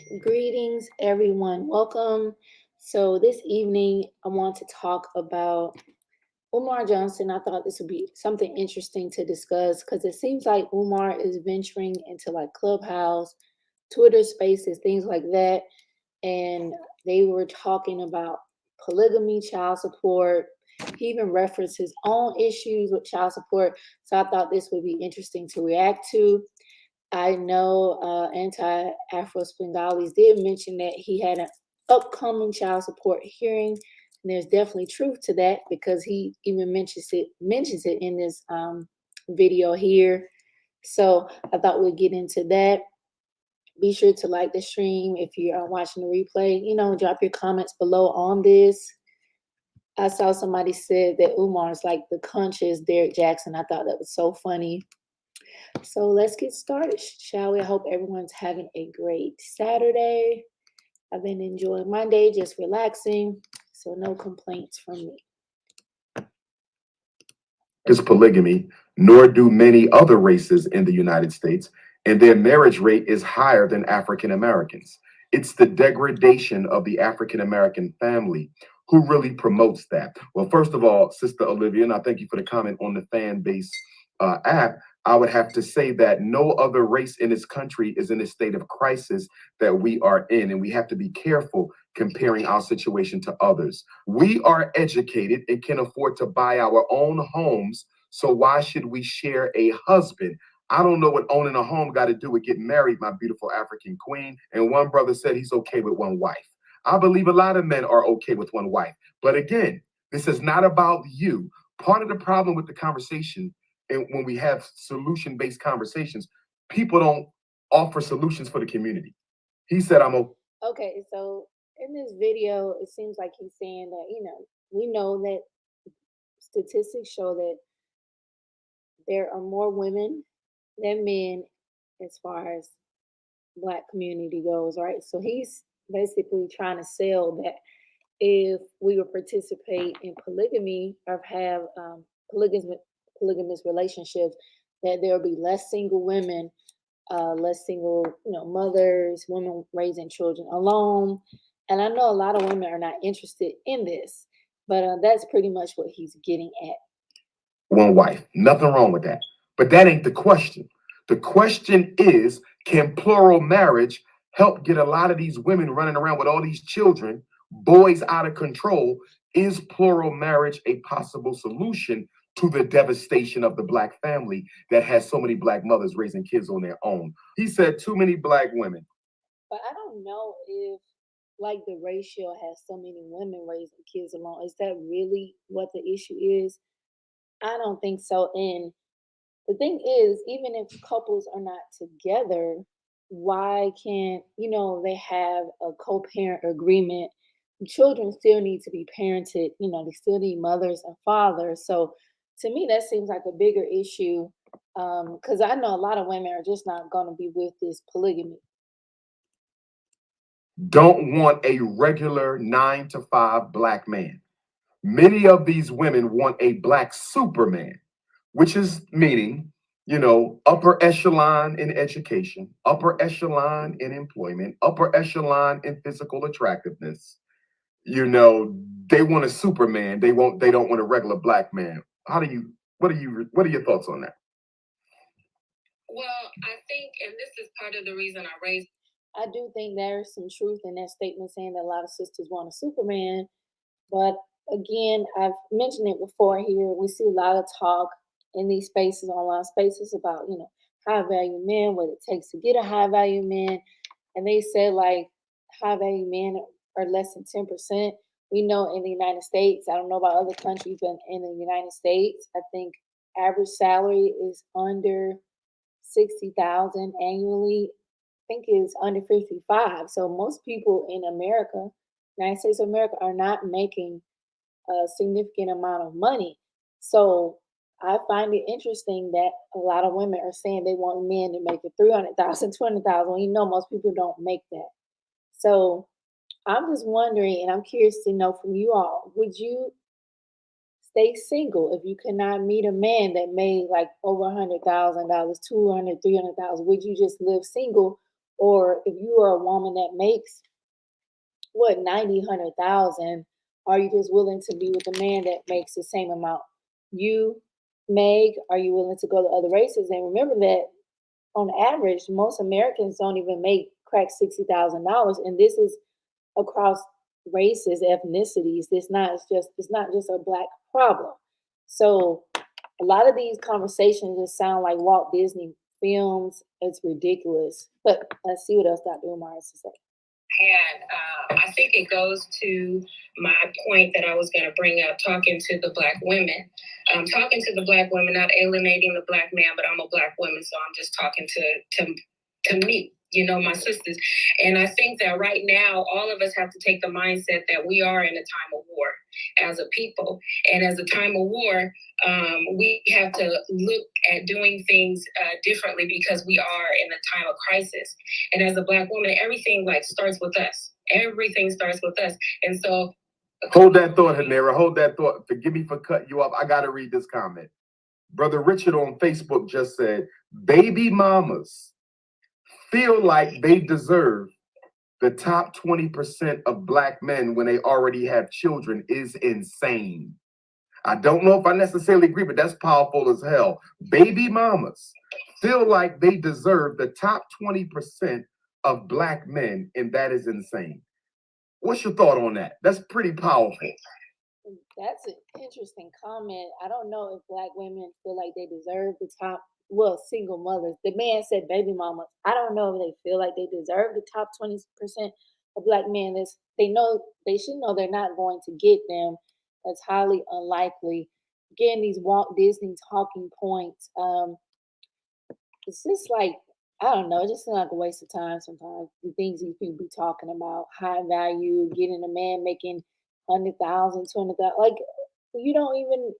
Greetings, everyone. Welcome. So, this evening, I want to talk about Umar Johnson. I thought this would be something interesting to discuss because it seems like Umar is venturing into like Clubhouse, Twitter spaces, things like that. And they were talking about polygamy, child support. He even referenced his own issues with child support. So, I thought this would be interesting to react to. I know anti-Afro Spengalis did mention that he had an upcoming child support hearing, and there's definitely truth to that because he even mentions it in this video here. So I thought we'd get into that. Be sure to like the stream if you are watching the replay. Drop your comments below on this. I saw somebody said that Umar is like the conscious Derek Jackson. I thought that was so funny. So let's get started, shall we? I hope everyone's having a great Saturday. I've been enjoying my day, just relaxing, so no complaints from me. Is polygamy, nor do many other races in the United States, and their marriage rate is higher than African Americans. It's the degradation of the African American family who really promotes that. Well, first of all, Sister Olivia, and I thank you for the comment on the fan base app. I would have to say that no other race in this country is in a state of crisis that we are in, and we have to be careful comparing our situation to others. We are educated and can afford to buy our own homes, so why should we share a husband? I don't know what owning a home got to do with getting married, my beautiful African queen. And one brother said he's okay with one wife. I believe a lot of men are okay with one wife. But again, this is not about you. Part of the problem with the conversation, and when we have solution-based conversations, people don't offer solutions for the community. He said, Okay, so in this video, it seems like he's saying that, we know that statistics show that there are more women than men as far as Black community goes, right? So he's basically trying to sell that if we would participate in polygamy or have polygamous relationships, that there will be less single women, less single, mothers, women raising children alone. And I know a lot of women are not interested in this, but that's pretty much what he's getting at. one wife. Nothing wrong with that. But that ain't the question. The question is, can plural marriage help get a lot of these women running around with all these children, boys out of control? Is plural marriage a possible solution to the devastation of the Black family that has so many Black mothers raising kids on their own? He said too many Black women. But I don't know if like the ratio has so many women raising kids alone. Is that really what the issue is? I don't think so. And the thing is, even if couples are not together, why can't, they have a co-parent agreement? Children still need to be parented, they still need mothers and fathers. So to me, that seems like a bigger issue. Because I know a lot of women are just not going to be with this polygamy. Don't want a regular 9 to 5 Black man. Many of these women want a Black Superman, which is meaning, upper echelon in education, upper echelon in employment, upper echelon in physical attractiveness. They want a Superman. They don't want a regular Black man. What are your thoughts on that? Well, I think, and this is part of the reason I do think there's some truth in that statement saying that a lot of sisters want a Superman. But again, I've mentioned it before here. We see a lot of talk in these spaces, online spaces, about, high value men, what it takes to get a high value man. And they said like high value men are less than 10%. We know in the United States, I don't know about other countries, but in the United States, I think average salary is under 60,000 annually. I think is under 55. So most people in America, United States of America, are not making a significant amount of money. So I find it interesting that a lot of women are saying they want men to make it 300,000, 20,000. When most people don't make that. So I'm just wondering, and I'm curious to know from you all, would you stay single if you cannot meet a man that made like over $100,000, 200, 300,000? Would you just live single, Or if you are a woman that makes what 90, 100,000, are you just willing to be with a man that makes the same amount you make? Are you willing to go to other races? And remember that on average, most Americans don't even make crack $60,000, and this is across races, ethnicities. It's not just a black problem. So a lot of these conversations just sound like Walt Disney films. It's ridiculous. But let's see what else Dr. Umar has to say. And I think it goes to my point that I was going to bring up, talking to the black women. Talking to the black women, not alienating the black man, but I'm a black woman, so I'm just talking to me, my sisters. And I think that right now, all of us have to take the mindset that we are in a time of war as a people. And as a time of war, we have to look at doing things differently because we are in a time of crisis. And as a black woman, everything starts with us. Everything starts with us. And so hold that thought, Hanera. Hold that thought. Forgive me for cutting you off. I got to read this comment. Brother Richard on Facebook just said, baby mamas feel like they deserve the top 20% of black men when they already have children is insane. I don't know if I necessarily agree, but that's powerful as hell. Baby mamas feel like they deserve the top 20% of black men, and that is insane. What's your thought on that? That's pretty powerful. That's an interesting comment. I don't know if black women feel like they deserve the top, single mothers. The man said baby mamas. I don't know if they feel like they deserve the top 20% of black men. They should know they're not going to get them. That's highly unlikely. Again, these Walt Disney talking points. It's just like, I don't know, it just seems like a waste of time sometimes. The things these people be talking about, high value, getting a man making 100,000, 200,000. Like, you don't even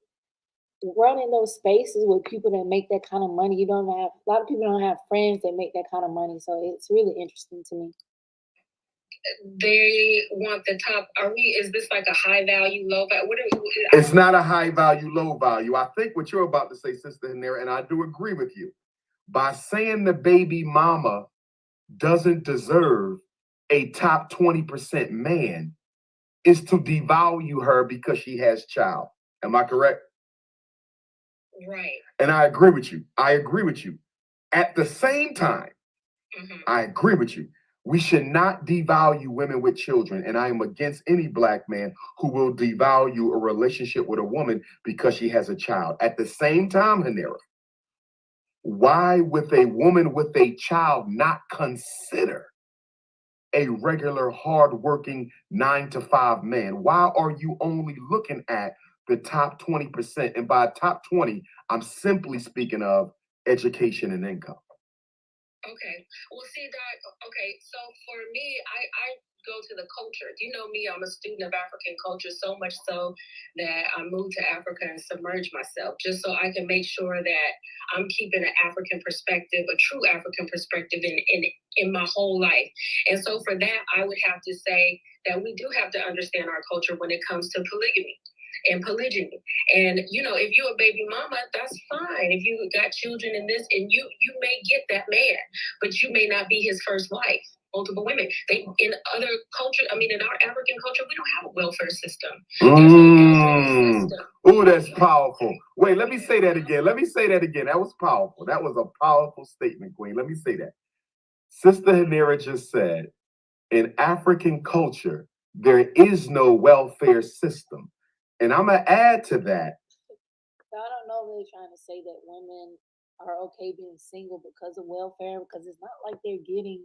run in those spaces with people that make that kind of money. A lot of people don't have friends that make that kind of money. So it's really interesting to me. They want the top. Is this like a high value, low value? It's not a high value, low value. I think what you're about to say, Sister Hanera, and I do agree with you. By saying the baby mama doesn't deserve a top 20% man is to devalue her because she has child. Am I correct? Right. And I agree with you. At the same time, I agree with you. We should not devalue women with children. And I am against any black man who will devalue a relationship with a woman because she has a child. At the same time, Hanera, why with a woman with a child not consider a regular hardworking 9-to-5 man? Why are you only looking at the top 20%? And by top 20, I'm simply speaking of education and income. Okay. Well, see, Doc, okay, so for me, I go to the culture. You know me, I'm a student of African culture, so much so that I moved to Africa and submerged myself just so I can make sure that I'm keeping an African perspective, a true African perspective in my whole life. And so for that, I would have to say that we do have to understand our culture when it comes to polygamy and polygyny. And if you're a baby mama, that's fine. If you got children in this, and you may get that man, but you may not be his first wife. Multiple women. In other cultures, in our African culture, we don't have a welfare system. Oh, that's powerful. Wait, let me say that again. That was powerful. That was a powerful statement, Queen. Let me say that. Sister Hanera just said, in African culture, there is no welfare system. And I'm going to add to that. So I don't know if they're trying to say that women are okay being single because of welfare, because it's not like they're getting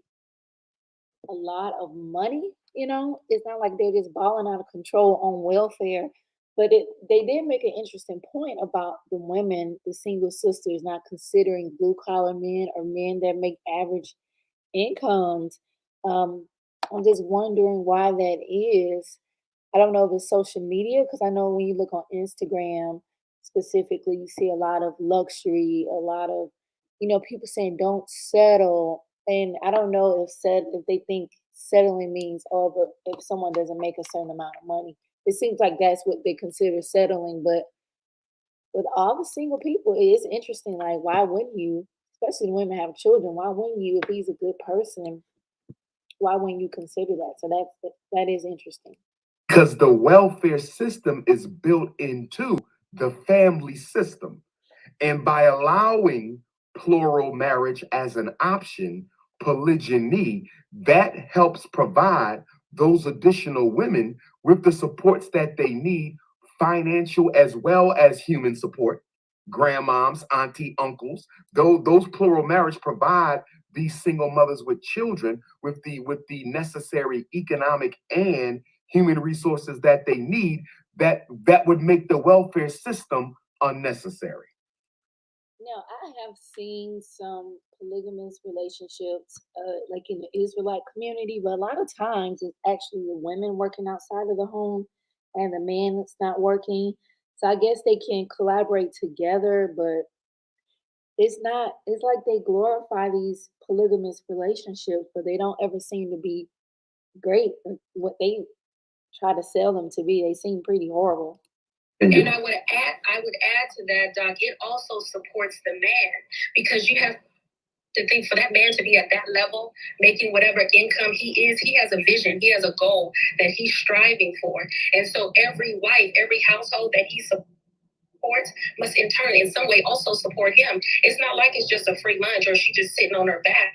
a lot of money. It's not like they're just balling out of control on welfare. But they did make an interesting point about the women, the single sisters, not considering blue collar men or men that make average incomes. I'm just wondering why that is. I don't know if it's social media, because I know when you look on Instagram specifically, you see a lot of luxury, a lot of, people saying don't settle. And I don't know if they think settling means, but if someone doesn't make a certain amount of money. It seems like that's what they consider settling. But with all the single people, it is interesting. Like, why wouldn't you especially when women have children. Why wouldn't you, if he's a good person? Why wouldn't you consider that? So that is interesting. Because the welfare system is built into the family system. And by allowing plural marriage as an option, polygyny, that helps provide those additional women with the supports that they need, financial as well as human support, grandmoms, auntie, uncles. Those plural marriage provide these single mothers with children with the necessary economic and human resources that they need, that would make the welfare system unnecessary. Now, I have seen some polygamous relationships, like in the Israelite community, but a lot of times it's actually the women working outside of the home and the man that's not working. So I guess they can collaborate together, but it's not, it's like they glorify these polygamous relationships, but they don't ever seem to be great. What they try to sell them to be, they seem pretty horrible. And I would add to that, Doc, it also supports the man, because you have to think, for that man to be at that level, making whatever income he has a vision, he has a goal that he's striving for. And so every wife, every household that he supports must in turn in some way also support him. It's not like it's just a free lunch or she just sitting on her back.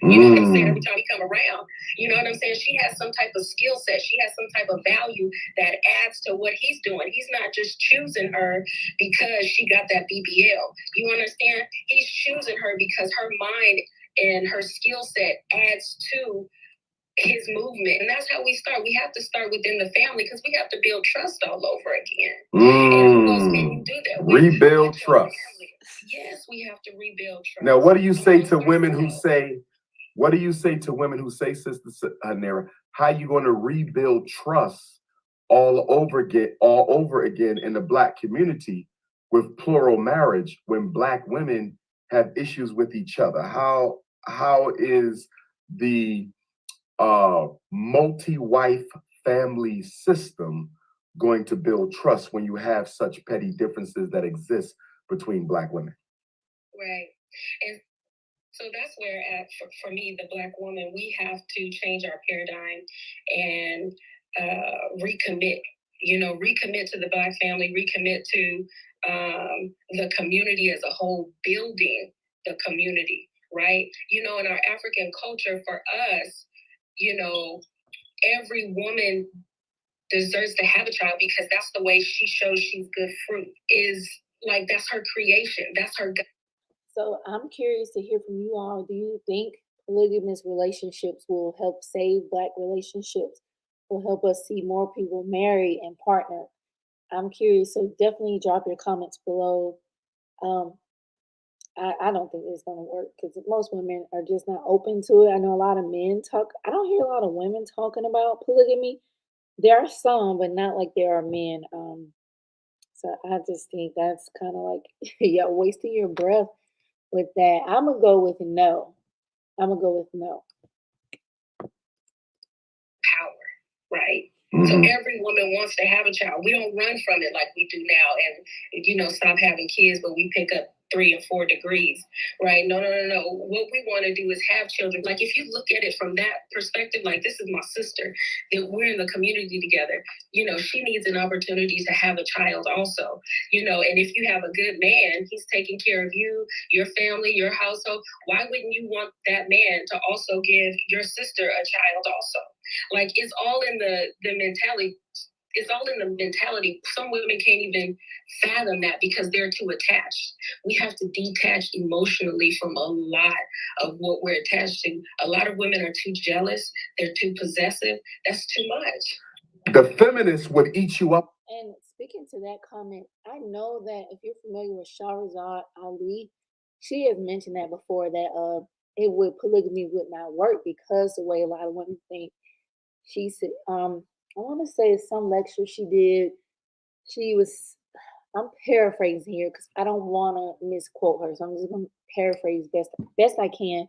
You know what I'm saying? Every time we come around, you know what I'm saying? She has some type of skill set. She has some type of value that adds to what he's doing. He's not just choosing her because she got that BBL. You understand? He's choosing her because her mind and her skill set adds to his movement. And that's how we start. We have to start within the family, because we have to build trust all over again. And who else can you do that with? Rebuild trust. Yes, we have to rebuild trust. Now, what do you say to women who say, Sister Hanera, how you going to rebuild trust all over again in the Black community with plural marriage when Black women have issues with each other? How is the multi-wife family system going to build trust when you have such petty differences that exist between Black women? Right. And so that's where, for me, the Black woman, we have to change our paradigm and recommit. Recommit to the Black family, recommit to the community as a whole, building the community, right? In our African culture, for us, every woman deserves to have a child, because that's the way she shows she's good fruit. Is like, that's her creation. That's her. So I'm curious to hear from you all. Do you think polygamous relationships will help save Black relationships? Will help us see more people marry and partner? I'm curious. So definitely drop your comments below. I don't think it's going to work, because most women are just not open to it. I know a lot of men talk. I don't hear a lot of women talking about polygamy. There are some, but not like there are men. So I just think that's kind of like you're wasting your breath with that. I'm gonna go with no. I'm gonna go with no. Power, right? So every woman wants to have a child. We don't run from it like we do now and, stop having kids, but we pick up 3 and 4 degrees, right? No. What we want to do is have children. Like, if you look at it from that perspective, like, this is my sister, that we're in the community together. She needs an opportunity to have a child also, and if you have a good man, he's taking care of you, your family, your household. Why wouldn't you want that man to also give your sister a child also? Like, it's all in the mentality. It's all in the mentality. Some women can't even fathom that because they're too attached. We have to detach emotionally from a lot of what we're attached to. A lot of women are too jealous. They're too possessive. That's too much. The feminists would eat you up. And speaking to that comment, I know that if you're familiar with Shahrazad Ali, she has mentioned that before, that polygamy would not work because the way a lot of women think. She said, I want to say some lecture she did. I'm paraphrasing here because I don't want to misquote her, so I'm just going to paraphrase best I can.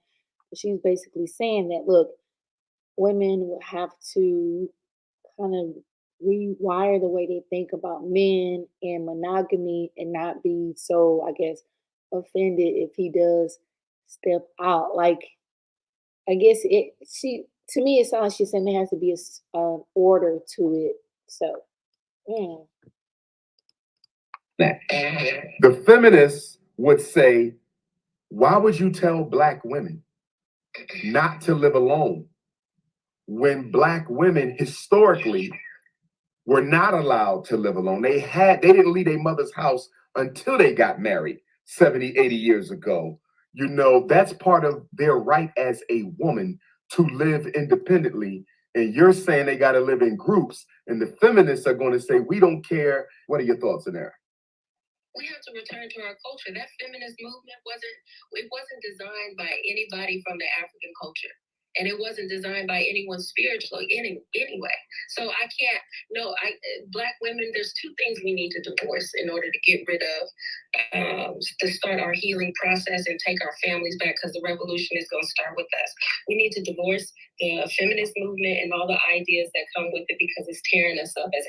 But she's basically saying that, look, women will have to kind of rewire the way they think about men and monogamy and not be so, I guess, offended if he does step out. Like, I guess to me, it sounds like she's saying there has to be an order to it. So, mm. The feminists would say, why would you tell Black women not to live alone when Black women historically were not allowed to live alone? They didn't leave their mother's house until they got married 70, 80 years ago. You know, that's part of their right as a woman to live independently. And you're saying they got to live in groups, and the feminists are going to say, we don't care. What are your thoughts in there? We have to return to our culture. That feminist movement wasn't designed by anybody from the African culture. And it wasn't designed by anyone spiritually anyway. So I can't, no, Black women, there's two things we need to divorce in order to get rid of, to start our healing process and take our families back, because the revolution is going to start with us. We need to divorce the feminist movement and all the ideas that come with it, because it's tearing us up as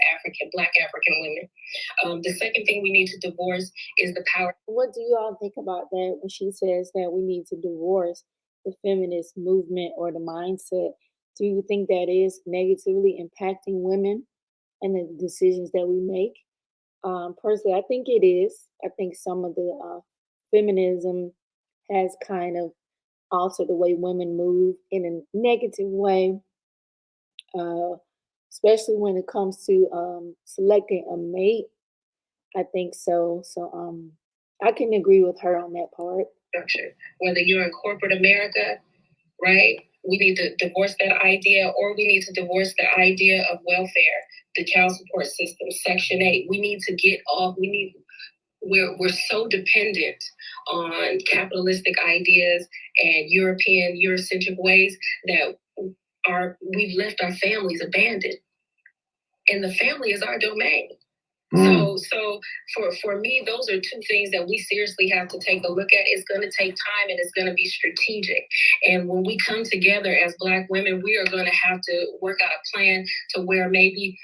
Black African women. The second thing we need to divorce is the power. What do you all think about that when she says that we need to divorce the feminist movement or the mindset? Do you think that is negatively impacting women and the decisions that we make? Personally, I think it is. I think some of the feminism has kind of altered the way women move in a negative way, especially when it comes to selecting a mate. I think so. So I can agree with her on that part. Whether you're in corporate America, right? We need to divorce that idea, or we need to divorce the idea of welfare, the child support system, Section 8. We need to get off. We're so dependent on capitalistic ideas and Eurocentric ways that we've left our families abandoned, and the family is our domain. So for me, those are two things that we seriously have to take a look at. It's going to take time, and it's going to be strategic. And when we come together as Black women, we are going to have to work out a plan to where maybe,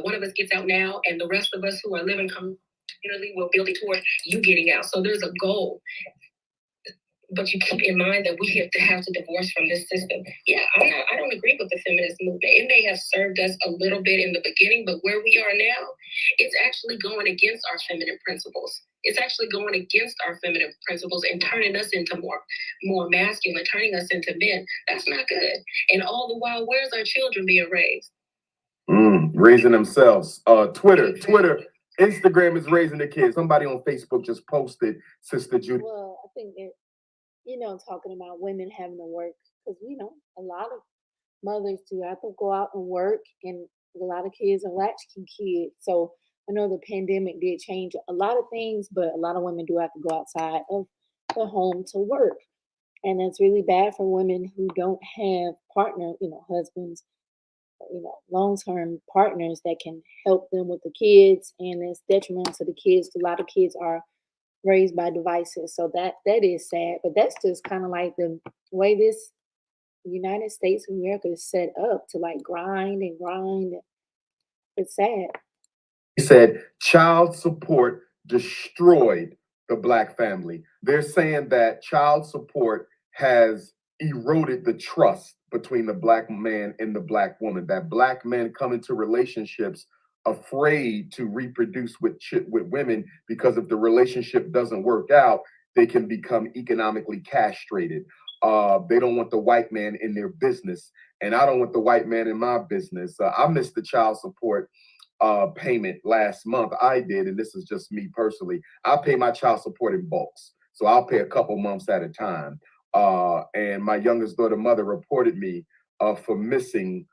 one of us gets out now, and the rest of us who are living communally will build it toward you getting out. So there's a goal. But you keep in mind that we have to divorce from this system. Yeah, I don't agree with the feminist movement. It may have served us a little bit in the beginning, but where we are now, it's actually going against our feminine principles. It's actually going against our feminine principles and turning us into more masculine, turning us into men. That's not good. And all the while, where's our children being raised? Raising themselves. Twitter, Instagram is raising the kids. Somebody on Facebook just posted, Sister Judy. Well, I think that, talking about women having to work, because, a lot of mothers do have to go out and work, and a lot of kids are latchkey kids. So I know the pandemic did change a lot of things, but a lot of women do have to go outside of the home to work. And that's really bad for women who don't have husbands, long-term partners that can help them with the kids, and it's detrimental to the kids. A lot of kids are raised by devices, so that is sad. But that's just kind of like the way this United States of America is set up to like grind and grind. It's sad. He said child support destroyed the Black family. They're saying that child support has eroded the trust between the Black man and the Black woman, that Black men come into relationships afraid to reproduce with women, because if the relationship doesn't work out, they can become economically castrated. They don't want the white man in their business, and I don't want the white man in my business. I missed the child support payment last month. I did, and this is just me personally. I pay my child support in bulks, so I'll pay a couple months at a time. And my youngest daughter mother reported me for missing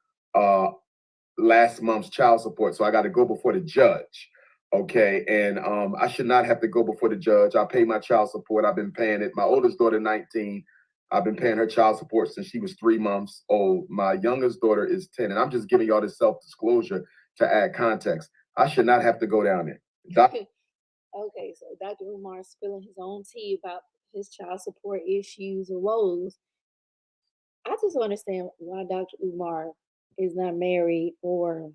last month's child support, so I got to go before the judge. Okay, and I should not have to go before the judge. I pay my child support. I've been paying it. My oldest daughter, 19, I've been paying her child support since she was 3 months old. My youngest daughter is 10, and I'm just giving y'all this self-disclosure to add context. I should not have to go down there. Okay, so Dr. Umar is spilling his own tea about his child support issues or woes. I just don't understand why Dr. Umar is not married or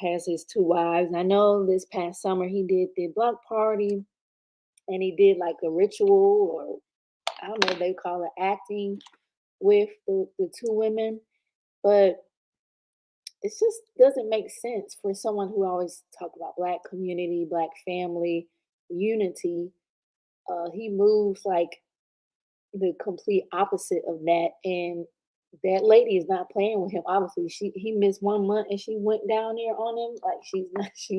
has his 2 wives. I know this past summer he did the block party and he did like a ritual, or I don't know if they call it acting, with the two women. But it just doesn't make sense for someone who always talk about black community, black family, unity. He moves like the complete opposite of that, and that lady is not playing with him. Obviously, he missed 1 month and she went down there on him. Like she's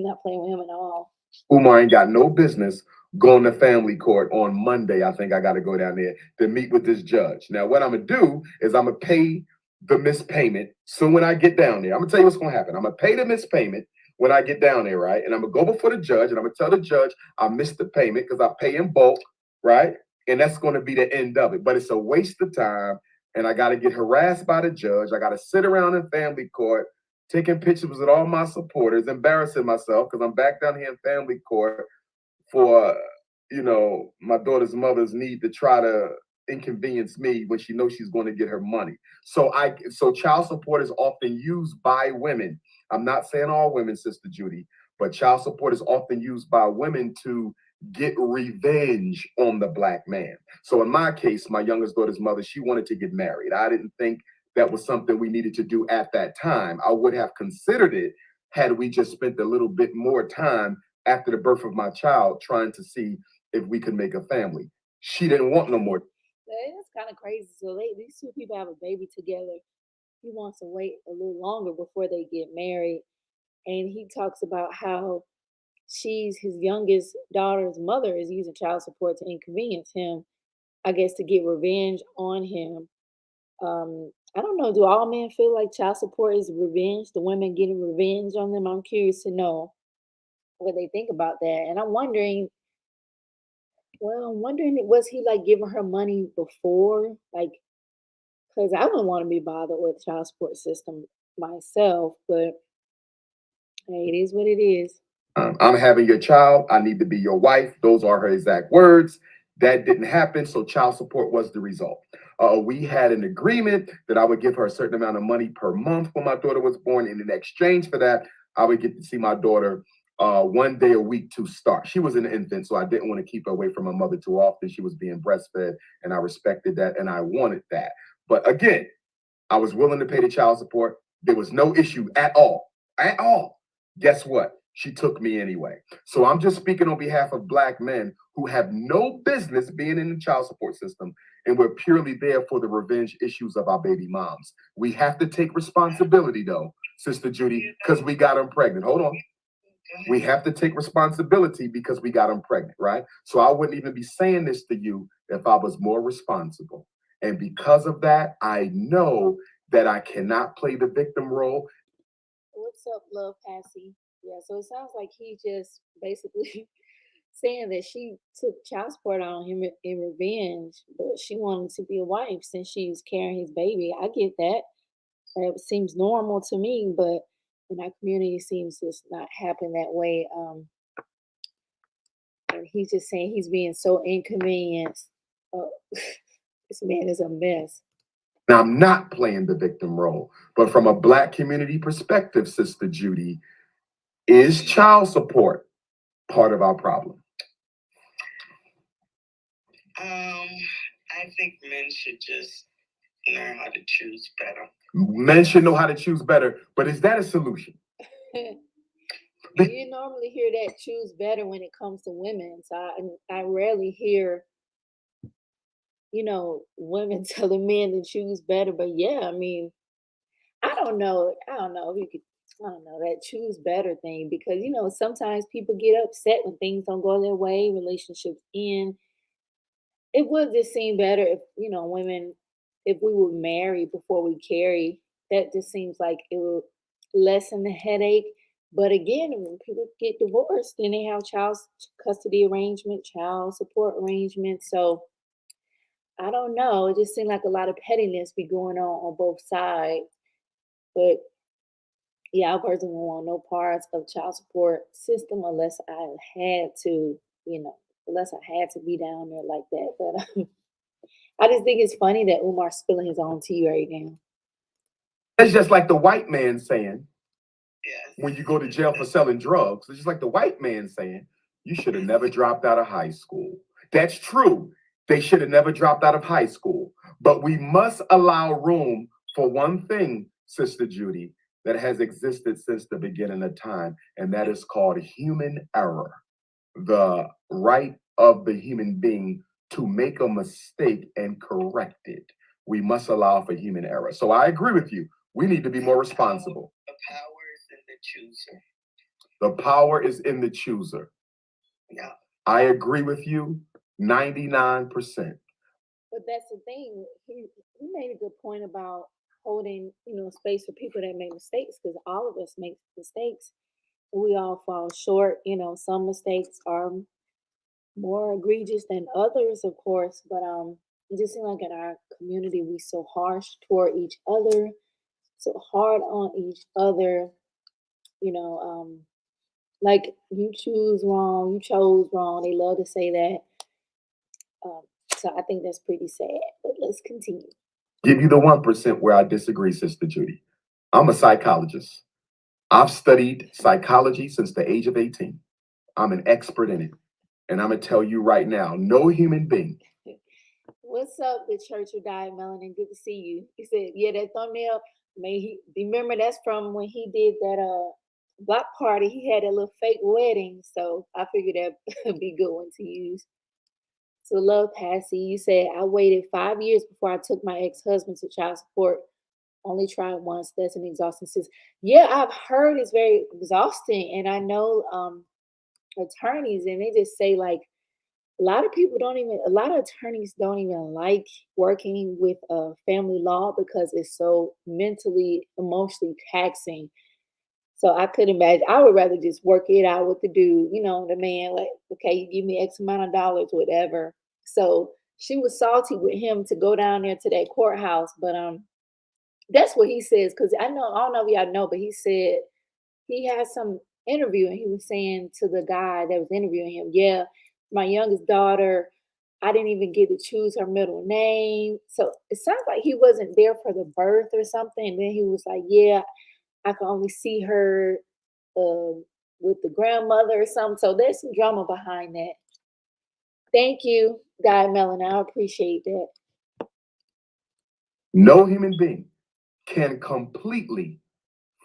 not playing with him at all. Umar ain't got no business going to family court on Monday. I think I got to go down there to meet with this judge. Now, what I'm going to do is I'm going to pay the missed payment. So when I get down there, I'm going to tell you what's going to happen. I'm going to pay the missed payment when I get down there, right? And I'm going to go before the judge and I'm going to tell the judge I missed the payment because I pay in bulk, right? And that's going to be the end of it. But it's a waste of time. And I got to get harassed by the judge. I got to sit around in family court taking pictures with all my supporters, embarrassing myself because I'm back down here in family court for, my daughter's mother's need to try to inconvenience me when she knows she's going to get her money. So child support is often used by women. I'm not saying all women, Sister Judy, but child support is often used by women to get revenge on the black man. So in my case, my youngest daughter's mother, she wanted to get married. I didn't think that was something we needed to do at that time. I would have considered it had we just spent a little bit more time after the birth of my child trying to see if we could make a family. She didn't want no more. It's kind of crazy. So these two people have a baby together. He wants to wait a little longer before they get married, and he talks about how she's his youngest daughter's mother is using child support to inconvenience him, I guess, to get revenge on him. I don't know. Do all men feel like child support is revenge? The women getting revenge on them? I'm curious to know what they think about that. And I'm wondering, was he like giving her money before? Like, because I wouldn't want to be bothered with child support system myself, but hey, it is what it is. I'm having your child. I need to be your wife. Those are her exact words. That didn't happen. So child support was the result. We had an agreement that I would give her a certain amount of money per month when my daughter was born. And in exchange for that, I would get to see my daughter 1 day a week to start. She was an infant, so I didn't want to keep her away from her mother too often. She was being breastfed, and I respected that, and I wanted that. But again, I was willing to pay the child support. There was no issue at all. At all. Guess what? She took me anyway. So I'm just speaking on behalf of black men who have no business being in the child support system, and we're purely there for the revenge issues of our baby moms. We have to take responsibility, though, Sister Judy, because we got them pregnant. Hold on. We have to take responsibility because we got them pregnant, right? So I wouldn't even be saying this to you if I was more responsible. And because of that, I know that I cannot play the victim role. What's up, Love Passy? Yeah, so it sounds like he just basically saying that she took child support on him in revenge, but she wanted to be a wife since she was carrying his baby. I get that. It seems normal to me, but in our community, it seems to not happen that way. And he's just saying he's being so inconvenienced. This man is a mess. Now, I'm not playing the victim role, but from a black community perspective, Sister Judy, is child support part of our problem? I think men should just learn how to choose better. Men should know how to choose better, but is that a solution? You normally hear that choose better when it comes to women. So I rarely hear, women telling men to choose better. But yeah, I mean, I don't know if you could, I don't know, that choose better thing, because, sometimes people get upset when things don't go their way, relationships end. It would just seem better if, women, if we would marry before we carry. That just seems like it would lessen the headache. But again, when people get divorced, then they have child custody arrangement, child support arrangement. So I don't know. It just seemed like a lot of pettiness be going on both sides. But yeah, I personally want no parts of child support system unless I had to, unless I had to be down there like that. But I just think it's funny that Umar's spilling his own tea right now. It's just like the white man saying, Yes. when you go to jail for selling drugs, it's just like the white man saying, You should have never dropped out of high school. That's true. They should have never dropped out of high school. But we must allow room for one thing, Sister Judy, that has existed since the beginning of time, and that is called human error. The right of the human being to make a mistake and correct it. We must allow for human error. So I agree with you. We need to be more responsible. The power is in the chooser. The power is in the chooser. Yeah. I agree with you 99%. But that's the thing. He made a good point about holding, space for people that make mistakes, because all of us make mistakes. We all fall short. Some mistakes are more egregious than others, of course, but it just seems like in our community we so harsh toward each other, so hard on each other. You know, like you choose wrong, you chose wrong. They love to say that. Um, so I think that's pretty sad. But let's continue. Give you the 1% where I disagree, Sister Judy. I'm a psychologist. I've studied psychology since the age of 18. I'm an expert in it. And I'm going to tell you right now, no human being. What's up, the Church of Diet Melanin? Good to see you. He said, yeah, that thumbnail, remember that's from when he did that block party. He had a little fake wedding. So I figured that'd be a good one to use. So love Passy, you said, I waited 5 years before I took my ex-husband to child support. Only tried once. That's an exhausting system. Yeah, I've heard it's very exhausting. And I know attorneys, and they just say like a lot of attorneys don't even like working with family law because it's so mentally, emotionally taxing. So I could imagine, I would rather just work it out with the dude, the man, like, okay, you give me X amount of dollars, whatever. So she was salty with him to go down there to that courthouse, but that's what he says, because I don't know if y'all know, but he said he had some interview and he was saying to the guy that was interviewing him, yeah, my youngest daughter, I didn't even get to choose her middle name. So it sounds like he wasn't there for the birth or something. And then he was like, yeah, I can only see her with the grandmother or something. So there's some drama behind that. Thank you, Guy Mellon. I appreciate that. No human being can completely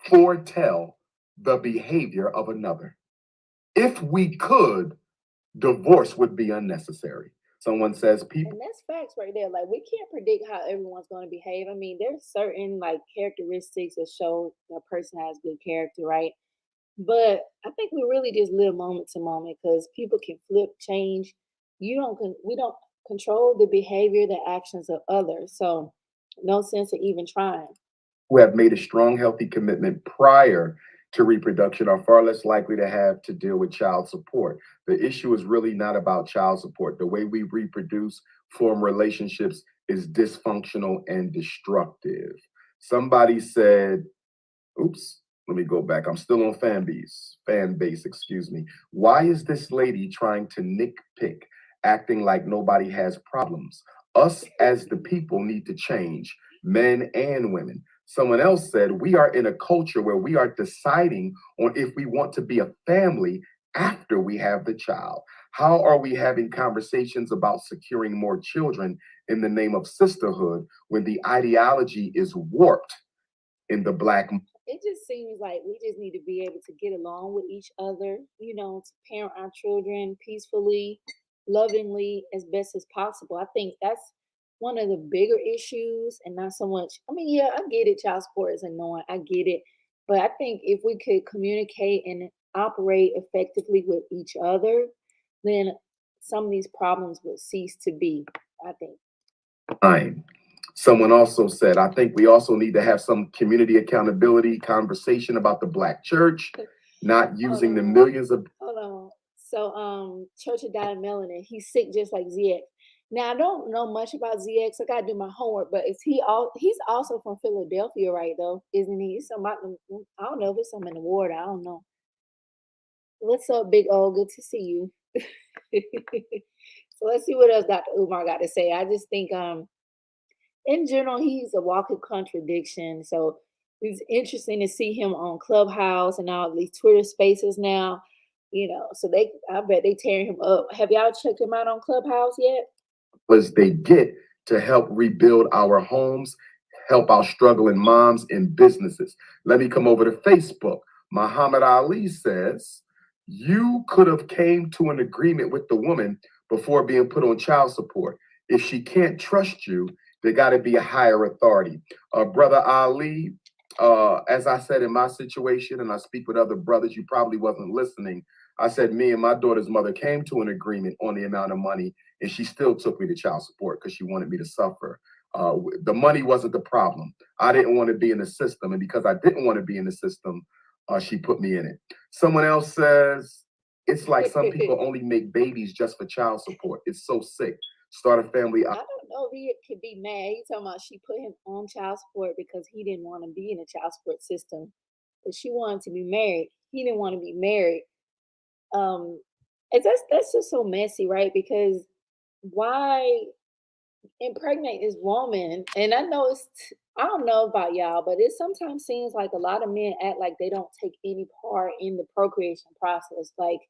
foretell the behavior of another. If we could, divorce would be unnecessary. Someone says people. And that's facts right there. Like we can't predict how everyone's going to behave. I mean, there's certain like characteristics that show a person has good character, right? But I think we really just live moment to moment because people can flip, change. We don't control the behavior, the actions of others. So no sense of even trying. Who have made a strong, healthy commitment prior to reproduction are far less likely to have to deal with child support. The issue is really not about child support. The way we reproduce, form relationships is dysfunctional and destructive. Somebody said, oops, let me go back. I'm still on fan base, excuse me. Why is this lady trying to nitpick, acting like nobody has problems? Us as the people need to change, men and women. Someone else said, we are in a culture where we are deciding on if we want to be a family after we have the child. How are we having conversations about securing more children in the name of sisterhood when the ideology is warped in the Black? It just seems like we just need to be able to get along with each other, to parent our children peacefully, lovingly, as best as possible. I think that's one of the bigger issues, and not so much. I mean, yeah, I get it. Child support is annoying. I get it. But I think if we could communicate and operate effectively with each other, then some of these problems would cease to be, I think. Fine. Someone also said, I think we also need to have some community accountability conversation about the Black church, not using the millions of. Hold on. So, Church of Diet Melanin, he's sick just like ZX. Now, I don't know much about ZX. I gotta do my homework, but he's also from Philadelphia, right? Though, isn't he? I don't know if it's something in the water. I don't know. What's up, Big O? Good to see you. So let's see what else Dr. Umar got to say. I just think in general, he's a walking contradiction. So it's interesting to see him on Clubhouse and all these Twitter spaces now. So I bet they tearing him up. Have y'all checked him out on Clubhouse yet? As they get to help rebuild our homes, help our struggling moms and businesses. Let me come over to Facebook. Muhammad Ali says, you could have came to an agreement with the woman before being put on child support. If she can't trust you, there got to be a higher authority. Brother Ali, as I said in my situation, and I speak with other brothers, you probably wasn't listening. I said me and my daughter's mother came to an agreement on the amount of money, and she still took me to child support because she wanted me to suffer. The money wasn't the problem. I didn't want to be in the system, and because I didn't want to be in the system, she put me in it. Someone else says, it's like some people only make babies just for child support. It's so sick. Start a family. I don't know if he could be mad. He talking about she put him on child support because he didn't want to be in the child support system, but she wanted to be married. He didn't want to be married. Um, that's just so messy, right? Because why impregnate this woman? And I don't know about y'all, but it sometimes seems like a lot of men act like they don't take any part in the procreation process. Like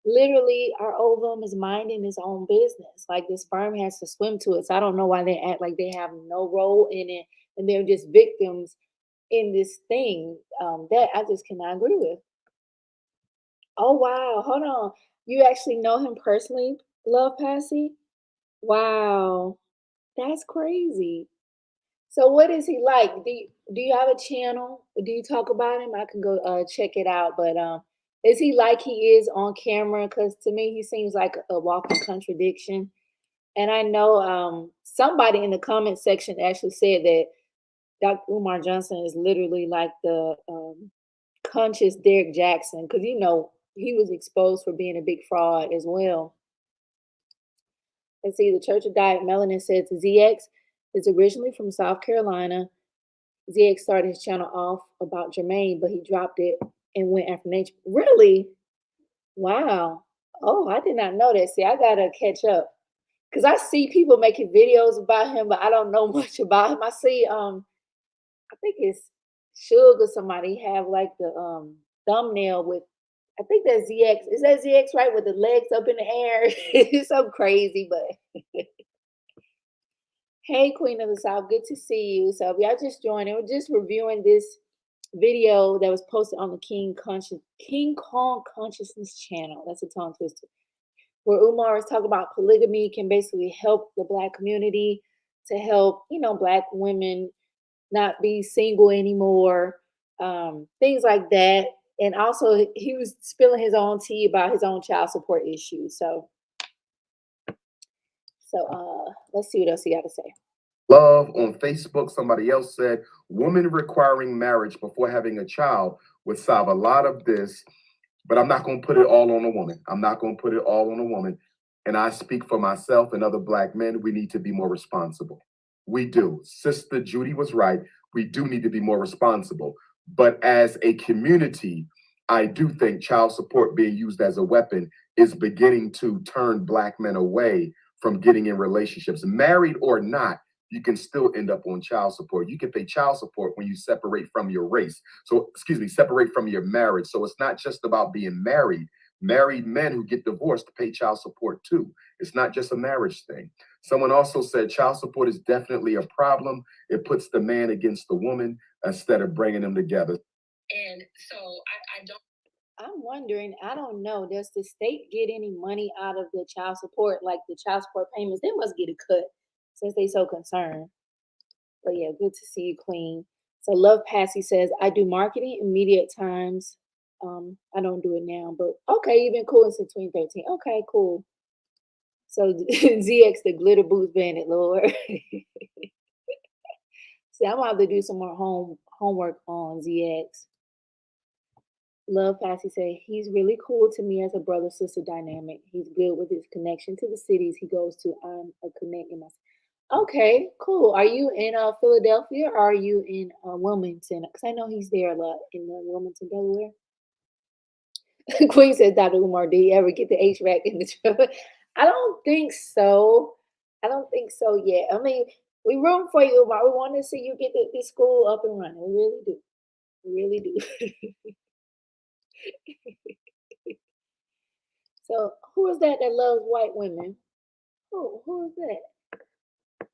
literally our ovum is minding its own business. Like the sperm has to swim to it. So I don't know why they act like they have no role in it and they're just victims in this thing. That I just cannot agree with. Oh wow, hold on. You actually know him personally, Love Passy? Wow, that's crazy. So what is he like? Do you have a channel? Do you talk about him? I can go check it out. But is he like he is on camera? Because to me, he seems like a walking contradiction. And I know somebody in the comment section actually said that Dr. Umar Johnson is literally like the conscious Derek Jackson, because he was exposed for being a big fraud as well. Let's see, the Church of Diet Melanin says ZX is originally from South Carolina. ZX started his channel off about Jermaine, but he dropped it and went after nature. Really? Wow. Oh, I did not know that. See, I gotta catch up because I see people making videos about him, but I don't know much about him. I see, I think it's Suge or somebody have like the thumbnail with. I think that's ZX. Is that ZX right with the legs up in the air? It's so crazy, but hey, Queen of the South, good to see you. So if y'all just joined, we're just reviewing this video that was posted on the King Kong Consciousness channel. That's a tongue twister. Where Umar is talking about polygamy can basically help the Black community to help, Black women not be single anymore, things like that. And also, he was spilling his own tea about his own child support issues. So let's see what else he got to say. Love on Facebook, somebody else said, woman requiring marriage before having a child would solve a lot of this, but I'm not going to put it all on a woman. I'm not going to put it all on a woman. And I speak for myself and other Black men. We need to be more responsible. We do. Sister Judy was right. We do need to be more responsible. But as a community, I do think child support being used as a weapon is beginning to turn Black men away from getting in relationships. Married or not, you can still end up on child support. You can pay child support when you separate from your race. So, separate from your marriage. So it's not just about being married. Married men who get divorced pay child support too. It's not just a marriage thing. Someone also said child support is definitely a problem. It puts the man against the woman instead of bringing them together. And so I don't. I'm wondering, I don't know, does the state get any money out of the child support, like the child support payments? They must get a cut since they so concerned. But yeah, good to see you, Queen. So Love Passy says, I do marketing in media at times. I don't do it now, but okay, you've been cool since 2013. Okay, cool. So ZX, the glitter boots bandit, Lord. See, I'm gonna have to do some more homework on ZX. Love Passy say he's really cool to me as a brother sister dynamic. He's good with his connection to the cities he goes to. I'm a connect in myself. Okay, cool. Are you in Philadelphia or are you in Wilmington? Because I know he's there a lot in Wilmington, Delaware. Queen says, Dr. Umar, do you ever get the HVAC in the truck? I don't think so. I don't think so yet. I mean, we room for you, Umar. We want to see you get this school up and running. We really do. We really do. So who is that loves white women? Who is that?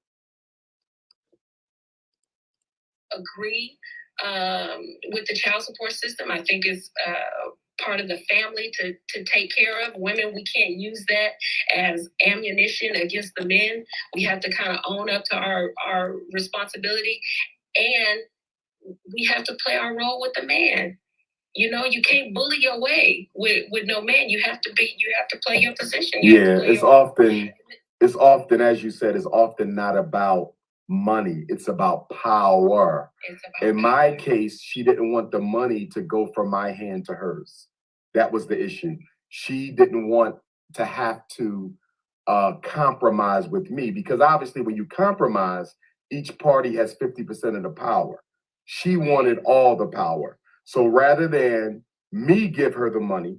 Agree with the child support system. I think it's part of the family to take care of. Women, we can't use that as ammunition against the men. We have to kind of own up to our responsibility, and we have to play our role with the man. You know, you can't bully your way with no man. You have to play your position. It's often, as you said, it's often not about money. It's about power. In my case, she didn't want the money to go from my hand to hers. That was the issue. She didn't want to have to compromise with me, because obviously when you compromise, each party has 50% of the power. She wanted all the power. So rather than me give her the money,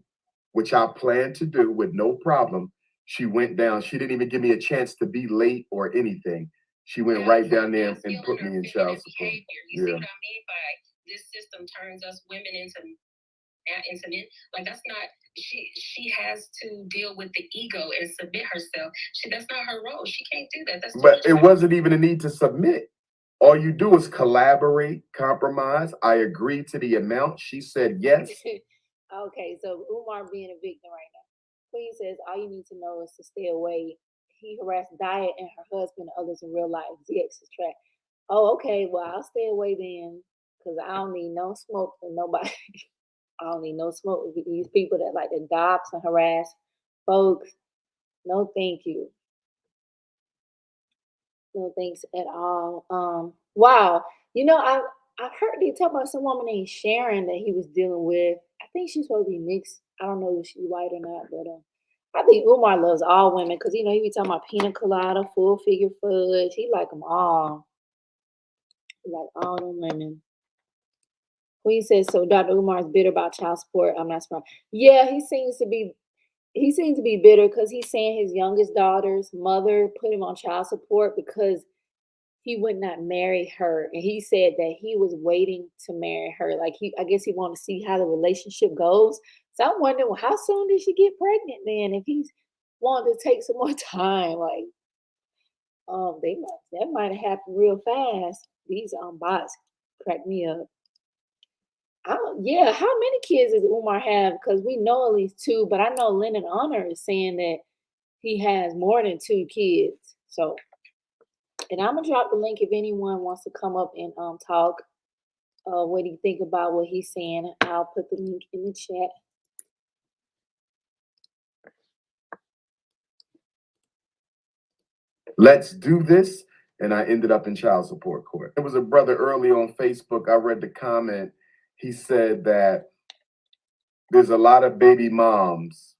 which I planned to do with no problem, she went down. She didn't even give me a chance to be late or anything. She went right down there and put me in child support. You see what I mean by this system turns us women into men? Like, that's not, she has to deal with the ego and submit herself. That's not her role. She can't do that. But it wasn't even a need to submit. All you do is collaborate, compromise. I agreed to the amount. She said yes. Okay, so Umar being a victim right now. Queen says all you need to know is to stay away. He harassed Diet and her husband and others in real life. ZX is track. Oh, okay. Well, I'll stay away then, because I don't need no smoke from nobody. I don't need no smoke with these people that like to dox and harass folks. No, thank you. No thanks at all. Wow. You know, I heard you talk about some woman named Sharon that he was dealing with. I think she's supposed to be mixed. I don't know if she's white or not, but I think Umar loves all women because he be talking about pina colada, full figure fudge. He like them all. He like all them women. Queen says so. Dr. Umar is bitter about child support. I'm not surprised. Yeah, he seems to be. He seems to be bitter because he's saying his youngest daughter's mother put him on child support because he would not marry her, and he said that he was waiting to marry her. Like I guess he wanted to see how the relationship goes. So I'm wondering, well, how soon did she get pregnant then? If he's wanting to take some more time, like that might have happened real fast. These bots crack me up. Yeah, how many kids does Umar have? Because we know at least two, but I know Lennon Honor is saying that he has more than two kids. So, and I'm gonna drop the link if anyone wants to come up and talk. What do you think about what he's saying? I'll put the link in the chat. Let's do this. And I ended up in child support court. There was a brother early on Facebook. I read the comment. He said that there's a lot of baby moms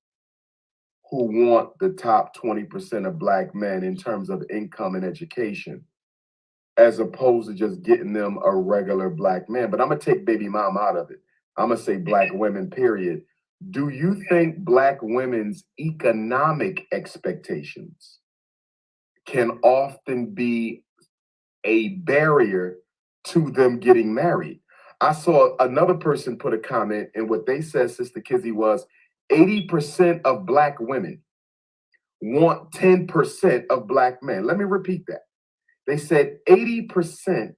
who want the top 20% of Black men in terms of income and education, as opposed to just getting them a regular Black man. But I'm going to take baby mom out of it. I'm going to say Black women, period. Do you think Black women's economic expectations can often be a barrier to them getting married? I saw another person put a comment, and what they said, Sister Kizzy, was 80% of Black women want 10% of Black men. Let me repeat that. They said 80%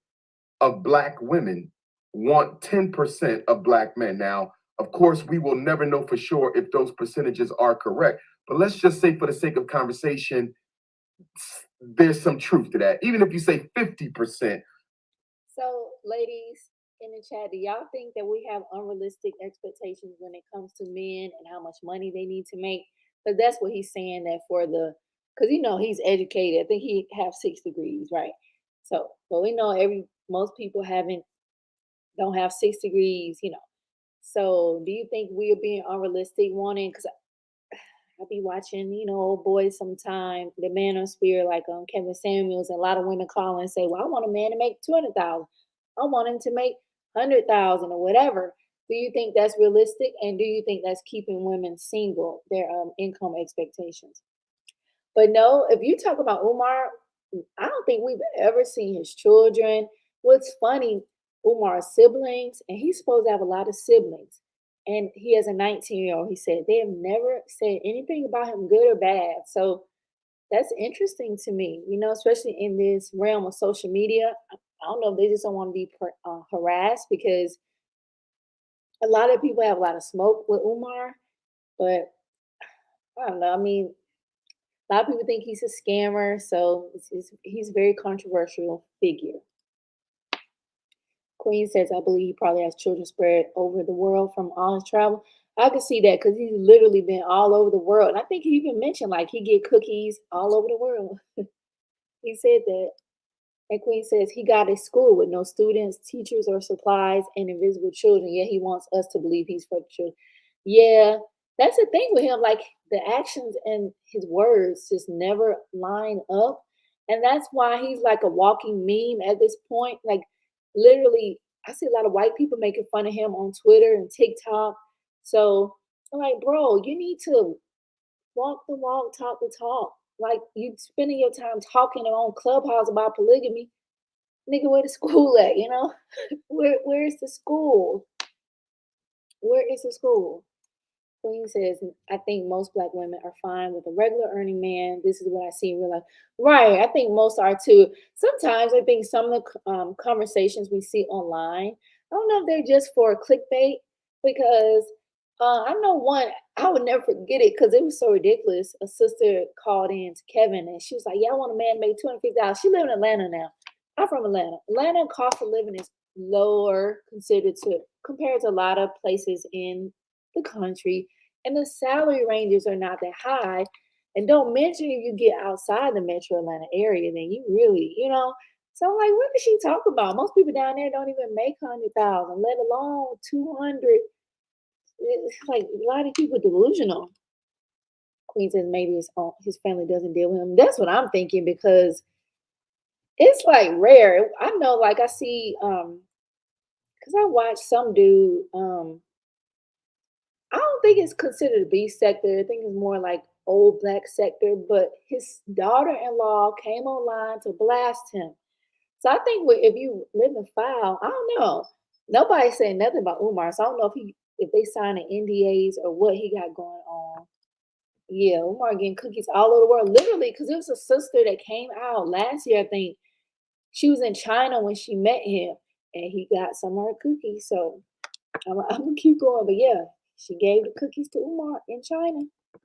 of Black women want 10% of Black men. Now, of course, we will never know for sure if those percentages are correct, but let's just say, for the sake of conversation, there's some truth to that. Even if you say 50%. So, ladies in the chat, do y'all think that we have unrealistic expectations when it comes to men and how much money they need to make? Because that's what he's saying, that because he's educated. I think he have 6 degrees, right? So, but we know most people don't have 6 degrees, So, do you think we are being unrealistic wanting? Because I'll be watching, old boys sometime, the man on spirit, like Kevin Samuels, and a lot of women call and say, well, I want a man to make 200,000. I want him to make 100,000 or whatever. Do you think that's realistic? And do you think that's keeping women single, their income expectations? But no, if you talk about Umar, I don't think we've ever seen his children. What's funny, Umar's siblings, and he's supposed to have a lot of siblings. and he has a 19-year-old. He said they have never said anything about him, good or bad. So that's interesting to me, especially in this realm of social media. I don't know if they just don't want to be harassed because a lot of people have a lot of smoke with Umar, but I don't know. I mean, a lot of people think he's a scammer, so he's a very controversial figure. Queen says, I believe he probably has children spread over the world from all his travel. I can see that because he's literally been all over the world. And I think he even mentioned like he get cookies all over the world. He said that. And Queen says he got a school with no students, teachers, or supplies, and invisible children. Yet he wants us to believe he's for the children. Yeah, that's the thing with him. Like the actions and his words just never line up. And that's why he's like a walking meme at this point. Like literally, I see a lot of white people making fun of him on Twitter and TikTok. So I'm like, bro, you need to walk the walk, talk the talk. Like you spending your time talking on Clubhouse about polygamy. Nigga, where the school at, where's the school? Where is the school? Queen says, I think most black women are fine with a regular earning man. This is what I see in real life. Right. I think most are too. Sometimes I think some of the conversations we see online, I don't know if they're just for clickbait because I know one, I would never forget it because it was so ridiculous. A sister called in to Kevin and she was like, yeah, I want a man to make $250,000. She live in Atlanta now. I'm from Atlanta. Atlanta cost of living is lower considered to compared to a lot of places in the country, and the salary ranges are not that high. And don't mention if you get outside the metro Atlanta area, then you really, So I'm like, what does she talk about? Most people down there don't even make 100,000, let alone 200. It's like a lot of people delusional. Queen says maybe his family doesn't deal with him. That's what I'm thinking because it's like rare. I know, like I see, because I watched some dude. I don't think it's considered a B sector. I think it's more like old black sector. But his daughter-in-law came online to blast him. So I think if you live in file, I don't know. Nobody's saying nothing about Umar. So I don't know if they signed an NDAs or what he got going on. Yeah, Umar getting cookies all over the world, literally, because it was a sister that came out last year. I think she was in China when she met him, and he got some of her cookies. So I'm gonna keep going, but yeah, she gave the cookies to Umar in China.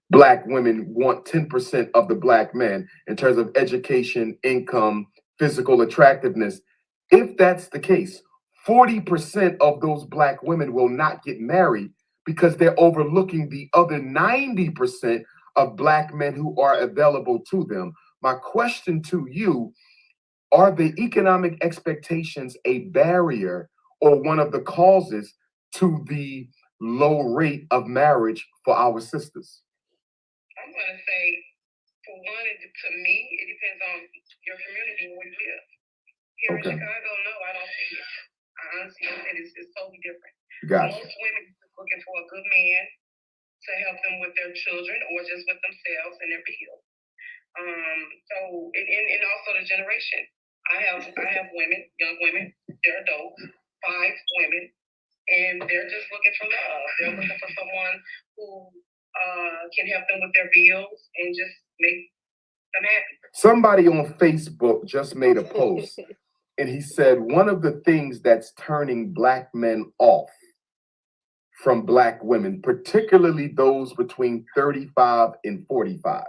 Black women want 10% of the black men in terms of education, income, physical attractiveness. If that's the case, 40% of those black women will not get married because they're overlooking the other 90% of black men who are available to them. My question to you, are the economic expectations a barrier or one of the causes to the low rate of marriage for our sisters? I'm going to say, for one, to me, it depends on your community and where you live. Here in Chicago, no, I don't see it. I honestly think it's totally different. Gotcha. Most women are looking for a good man to help them with their children or just with themselves and their bills. And also the generation. I have women, young women, they're adults, 5 women, and they're just looking for love. They're looking for someone who can help them with their bills and just make them happy. Somebody on Facebook just made a post and he said one of the things that's turning black men off from black women, particularly those between 35 and 45.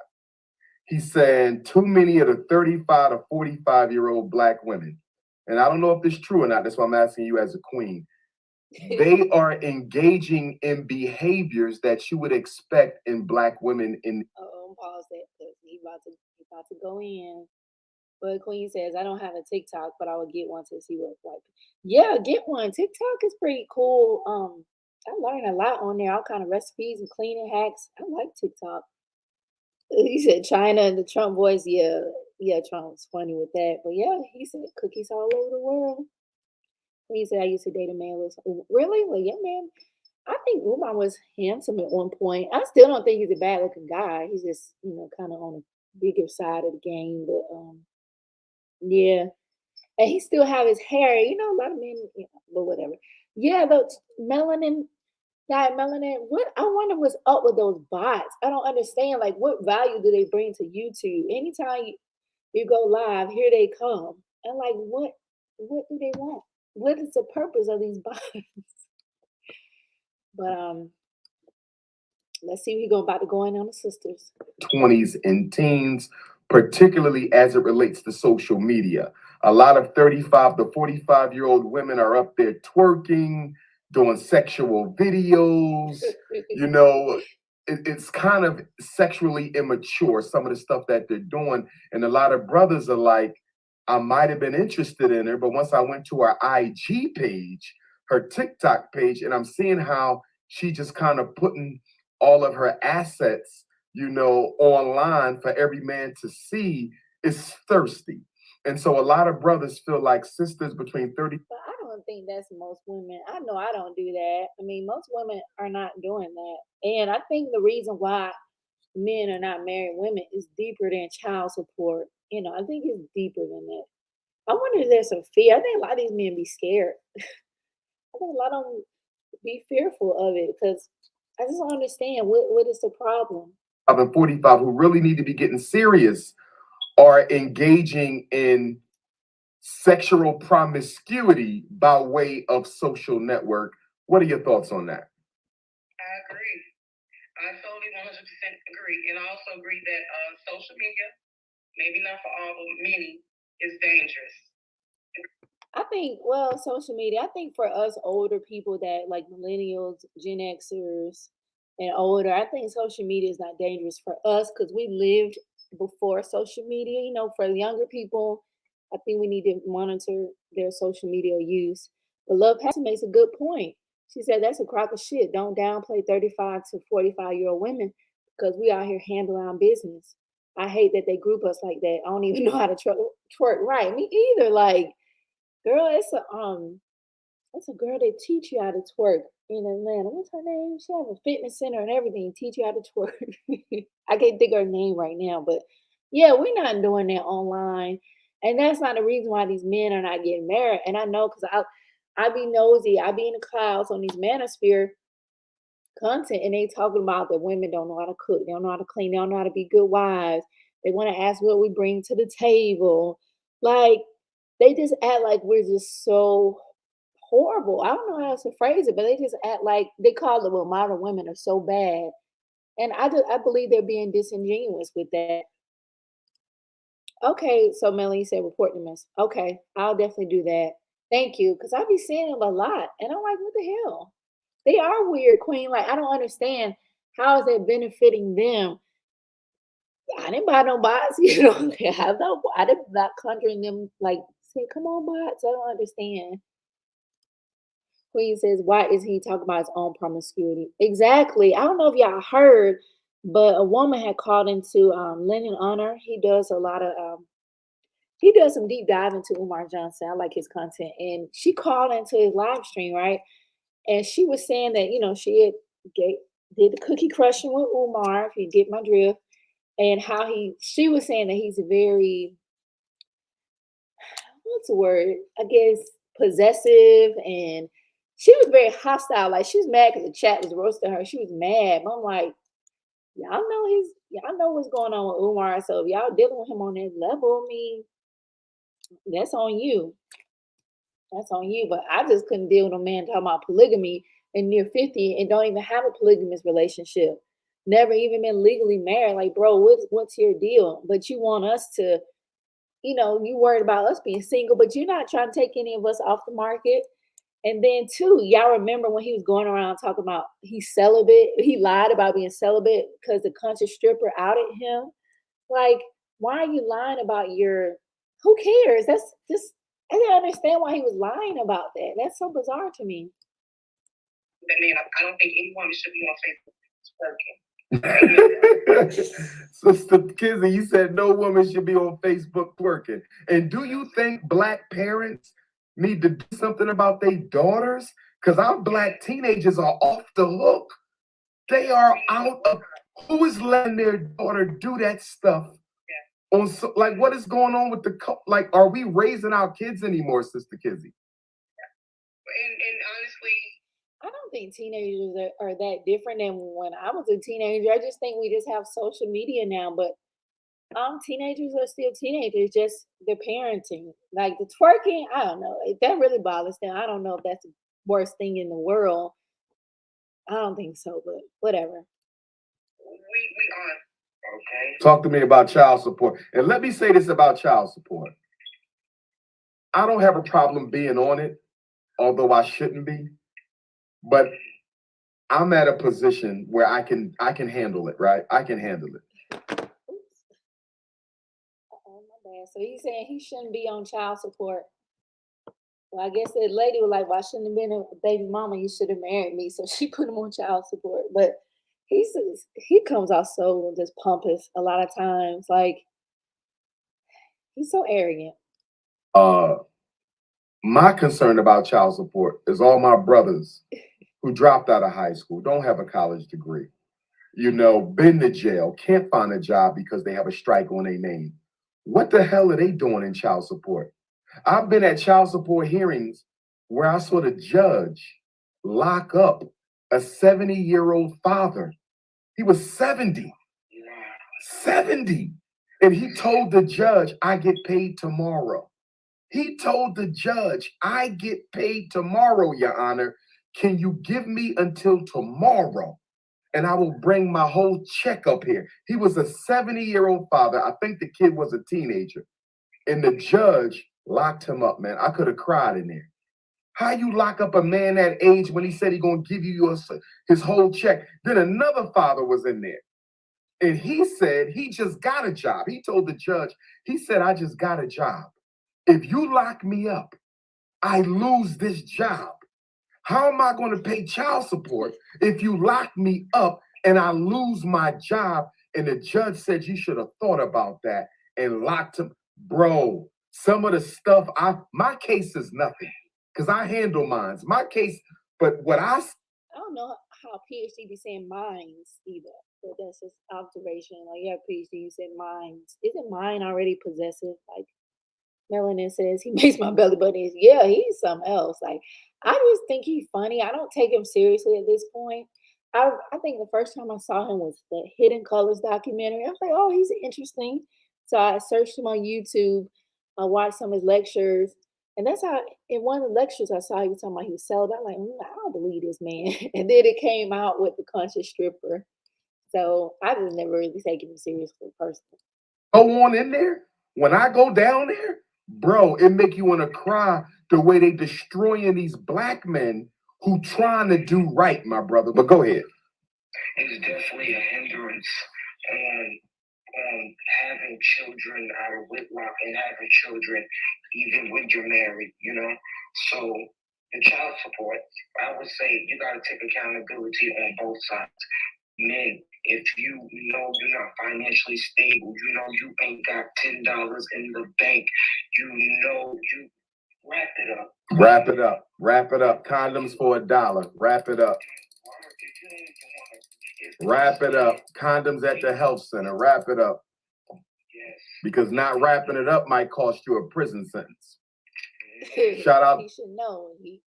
He's saying too many of the 35 to 45-year-old black women, and I don't know if this is true or not, that's why I'm asking you as a queen, they are engaging in behaviors that you would expect in black women. Pause that because he about to go in. But Queen says, I don't have a TikTok, but I will get one to see what it's like. Yeah, get one. TikTok is pretty cool. I learned a lot on there, all kind of recipes and cleaning hacks. I like TikTok. He said China and the Trump voice. Yeah, Trump's funny with that. But yeah, he said cookies all over the world. He said I used to date a man was really? Well, yeah, man. I think Umar was handsome at one point. I still don't think he's a bad looking guy. He's just, kind of on a bigger side of the game. But yeah. And he still have his hair. A lot of men, but whatever. Yeah, the melanin, That Melanin, what I wonder what's up with those bots. I don't understand. Like, what value do they bring to YouTube? Anytime you go live, here they come. And like, what do they want? What is the purpose of these bots? But let's see we about to go in on the sisters. 20s and teens, particularly as it relates to social media. A lot of 35 to 45-year-old women are up there twerking, doing sexual videos. You know, it's kind of sexually immature, some of the stuff that they're doing. And a lot of brothers are like, I might have been interested in her, but once I went to her IG page, her TikTok page, and I'm seeing how she just kind of putting all of her assets, you know, online for every man to see, is thirsty. And so a lot of brothers feel like sisters between 30. But I don't think that's most women. I know I don't do that. I mean, most women are not doing that. And I think the reason why men are not marrying women is deeper than child support. You know, I think it's deeper than that. I wonder if there's some fear. I think a lot of these men be scared. I think a lot of them be fearful of it because I just don't understand what is the problem. And 45 who really need to be getting serious are engaging in sexual promiscuity by way of social network. What are your thoughts on that? I agree. I totally 100% agree. And I also agree that social media, maybe not for all, but many, is dangerous. I think, well, social media, I think for us older people that like millennials, Gen Xers, and older, I think social media is not dangerous for us because we lived before social media. You know, for younger people, I think we need to monitor their social media use. But Love Pastor makes a good point. She said that's a crock of shit. Don't downplay 35 to 45-year-old women because we out here handling our business. I hate that they group us like that. I don't even know how to twerk right. Me either. Like, girl, it's a girl that teach you how to twerk in Atlanta. What's her name? She has a fitness center and everything. Teach you how to twerk. I can't think of her name right now, but yeah, we're not doing that online, and that's not the reason why these men are not getting married. And I know because I be nosy. I be in the clouds on these manosphere content, and they talking about that women don't know how to cook, they don't know how to clean, they don't know how to be good wives. They want to ask what we bring to the table. Like they just act like we're just so horrible. I don't know how else to phrase it, but they just act like they call it, well, modern women are so bad. And I believe they're being disingenuous with that. Okay, so Melanie said report the mess. Okay, I'll definitely do that. Thank you, because I be seeing them a lot, and I'm like, what the hell? They are weird, Queen. Like I don't understand how is that benefiting them. I didn't buy no bots, you know. I didn't not conjuring them like say, come on, bots. I don't understand. Queen says, why is he talking about his own promiscuity? Exactly. I don't know if y'all heard, but a woman had called into Lennon Honor. He does a lot of he does some deep dive into Umar Johnson. I like his content. And she called into his live stream, right? And she was saying that, you know, she had did the cookie crushing with Umar, if you get my drift, and how she was saying that he's very, what's the word? I guess possessive, and she was very hostile. Like she was mad because the chat was roasting her. She was mad. But I'm like, y'all know what's going on with Umar. So if y'all dealing with him on that level, I mean, that's on you. That's on you. But I just couldn't deal with a man talking about polygamy and near 50 and don't even have a polygamous relationship. Never even been legally married. Like, bro, what's your deal? But you want us to, you know, you worried about us being single, but you're not trying to take any of us off the market. And then too, y'all remember when he was going around talking about he's celibate, he lied about being celibate because the country stripper outed him. Like, why are you lying about who cares? That's just, I didn't understand why he was lying about that. That's so bizarre to me. But man, I don't think any woman should be on Facebook working. Sister Kizzy, you said no woman should be on Facebook twerking. And do you think Black parents need to do something about their daughters? Because our Black teenagers are off the hook. They are out of, who is letting their daughter do that stuff? Yeah. Like, what is going on with like, are we raising our kids anymore, Sister Kizzy? And honestly, I don't think teenagers are that different than when I was a teenager. I just think we just have social media now, but teenagers are still teenagers, just they're parenting. Like the twerking, I don't know. That really bothers them. I don't know if that's the worst thing in the world. I don't think so, but whatever. We are. Okay. Talk to me about child support. And let me say this about child support. I don't have a problem being on it, although I shouldn't be. But I'm at a position where I can handle it, right? I can handle it. Oops. Oh, my bad. So he's saying he shouldn't be on child support. Well, I guess that lady was like, "Well, I shouldn't have been a baby mama. You should have married me." So she put him on child support. But he says he comes out so just pompous a lot of times. Like he's so arrogant. Uh my concern about child support is all my brothers who dropped out of high school, don't have a college degree, been to jail, can't find a job because they have a strike on their name. What the hell are they doing in child support? I've been at child support hearings where I saw the judge lock up a 70-year-old father. He was 70, 70. And he told the judge, I get paid tomorrow. He told the judge, I get paid tomorrow, Your Honor. Can you give me until tomorrow? And I will bring my whole check up here. He was a 70-year-old father. I think the kid was a teenager. And the judge locked him up, man. I could have cried in there. How you lock up a man that age when he said he gonna give you his whole check? Then another father was in there. And he said he just got a job. He told the judge, he said, I just got a job. If you lock me up, I lose this job. How am I going to pay child support if you lock me up and I lose my job? And the judge said you should have thought about that and locked him. Bro, some of the stuff, my case is nothing because I handle mine. My case, but I don't know how PhD be saying minds either. But that's just observation. Like, yeah, PhD, you said minds. Isn't mine already possessive? Like, Melanin says he makes my belly button. Yeah, he's something else. Like, I just think he's funny. I don't take him seriously at this point. I think the first time I saw him was the Hidden Colors documentary. I was like, oh, he's interesting. So I searched him on YouTube. I watched some of his lectures. And that's how, in one of the lectures I saw, he was talking about he was celibate. I'm like, I don't believe this man. And then it came out with the conscious stripper. So I just never really taken him seriously personally. go on in there. When I go down there, bro, it make you want to cry the way they destroying these black men who trying to do right, my brother. But go ahead. It's definitely a hindrance on having children out of wedlock and having children even when you're married. So the child support, I would say you got to take accountability on both sides. Men, if you know you're not financially stable, you ain't got $10 in the bank, you wrap it up. Wrap it up. Wrap it up. Condoms for $1. Wrap it up. Wrap it up. Condoms at the health center. Wrap it up. Yes. Because not wrapping it up might cost you a prison sentence. Shout out. He should know. He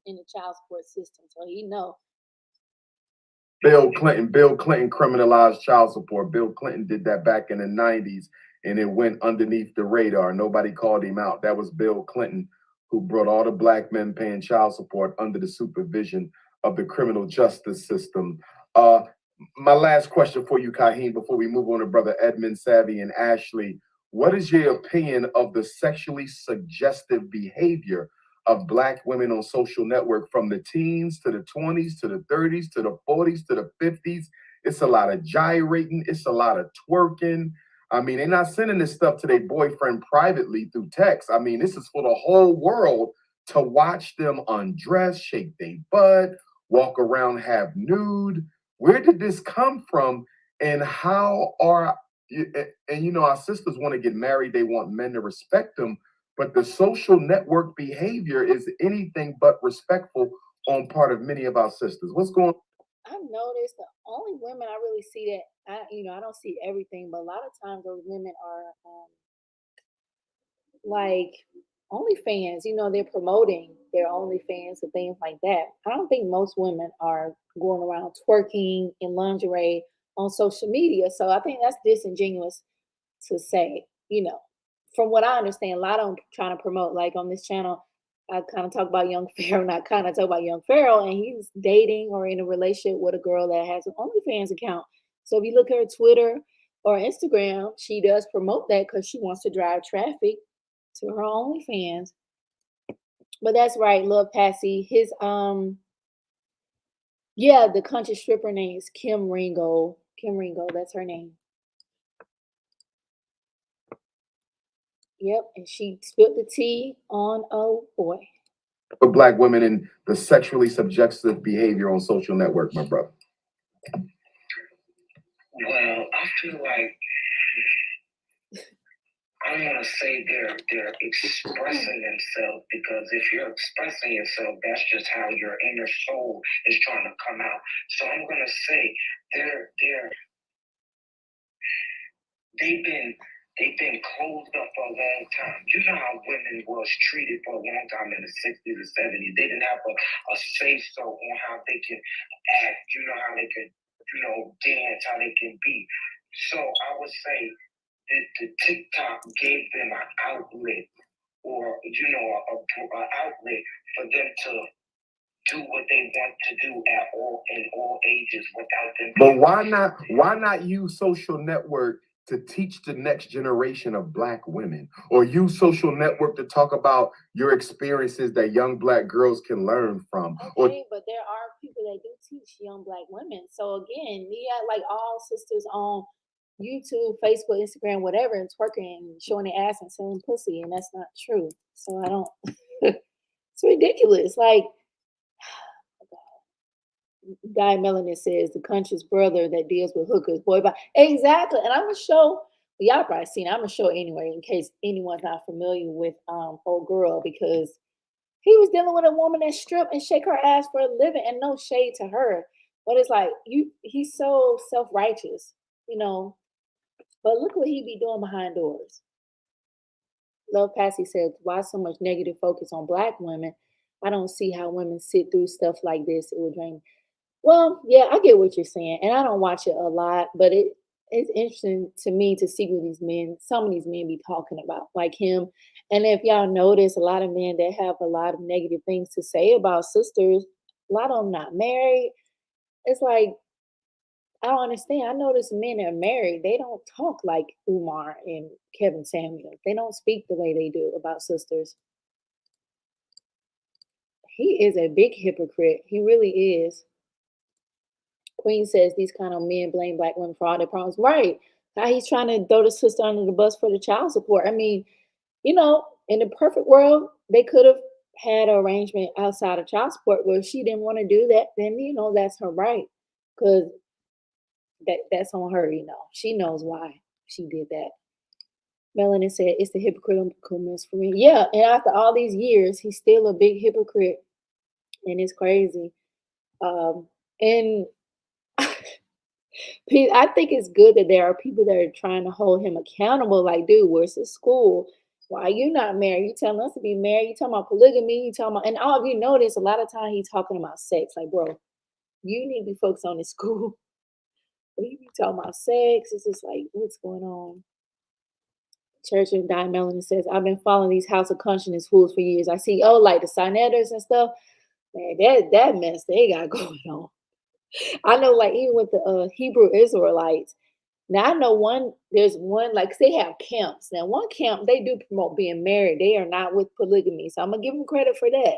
in the child support system, so he know. Bill Clinton criminalized child support. Bill Clinton did that back in the 90s, and it went underneath the radar. Nobody called him out. That was Bill Clinton who brought all the black men paying child support under the supervision of the criminal justice system. My last question for you, Kahim, before we move on to Brother Edmund, Savvy, and Ashley. What is your opinion of the sexually suggestive behavior of black women on social network from the teens to the 20s to the 30s to the 40s to the 50s? It's a lot of gyrating. It's a lot of twerking. I mean, they're not sending this stuff to their boyfriend privately through text. I mean, this is for the whole world to watch them undress, shake their butt, walk around half nude. Where did this come from? And how are, and our sisters want to get married. They want men to respect them. But the social network behavior is anything but respectful on part of many of our sisters. What's going on? I've noticed the only women I really see that I don't see everything, but a lot of times those women are like OnlyFans, they're promoting their OnlyFans and things like that. I don't think most women are going around twerking in lingerie on social media. So I think that's disingenuous to say, from what I understand, a lot of them trying to promote, like on this channel, I kind of talk about Young Pharaoh, not kind of talk about Young Pharaoh, and he's dating or in a relationship with a girl that has an OnlyFans account. So if you look at her Twitter or Instagram, she does promote that because she wants to drive traffic to her OnlyFans. But that's right, Lil Passy. Yeah, the country stripper name is Kim Ringo. Kim Ringo, that's her name. Yep, and she spilled the tea on oh boy. For Black women and the sexually suggestive behavior on social network, my brother? Well, I feel like I don't want to say they're expressing themselves, because if you're expressing yourself, that's just how your inner soul is trying to come out. So I'm gonna say they've been closed up for a long time. You know how women was treated for a long time in the 60s and 70s. They didn't have a say so on how they can act, how they could, dance, how they can be. So I would say that the TikTok gave them an outlet, or an outlet for them to do what they want to do in all ages without them. But why not use social network to teach the next generation of Black women, or use social network to talk about your experiences that young Black girls can learn from? Okay, but there are people that do teach young Black women. So again, like all sisters on YouTube, Facebook, Instagram, whatever, and twerking and showing their ass and selling pussy, and that's not true. So I don't. It's ridiculous. Like, Guy Melanin says the country's brother that deals with hookers, boy. But exactly, and I'm gonna show. Y'all probably seen. I'm gonna show anyway, in case anyone's not familiar with old girl, because he was dealing with a woman that strip and shake her ass for a living, and no shade to her, but it's like he's so self-righteous, But look what he be doing behind doors. Love Passy said, "Why so much negative focus on Black women? I don't see how women sit through stuff like this. It would drain." Well, yeah, I get what you're saying, and I don't watch it a lot, but it's interesting to me to see what some of these men be talking about, like him. And if y'all notice, a lot of men that have a lot of negative things to say about sisters, a lot of them not married. It's like, I don't understand. I notice men that are married, they don't talk like Umar and Kevin Samuel. They don't speak the way they do about sisters. He is a big hypocrite. He really is. Queen says these kind of men blame Black women for all their problems. Right. How he's trying to throw the sister under the bus for the child support. I mean, in the perfect world, they could have had an arrangement outside of child support where she didn't want to do that, then that's her right. Because that's on her, She knows why she did that. Melanin said it's the hypocriticalness for me. Yeah, and after all these years, he's still a big hypocrite. And it's crazy. And I think it's good that there are people that are trying to hold him accountable. Like, dude, where's the school? Why are you not married? You telling us to be married? You talking about polygamy? You talking about, and all of you notice a lot of time he's talking about sex. Like, bro, you need to be focused on the school. But he be talking about sex. It's just like, what's going on? Church and Di Melanie says, I've been following these House of Consciousness fools for years. I see, like the Sinetters and stuff. Man, that mess they got going on. I know, like, even with the Hebrew Israelites. Now I know there's one, like, they have camps. Now, one camp, they do promote being married. They are not with polygamy. So I'm gonna give them credit for that.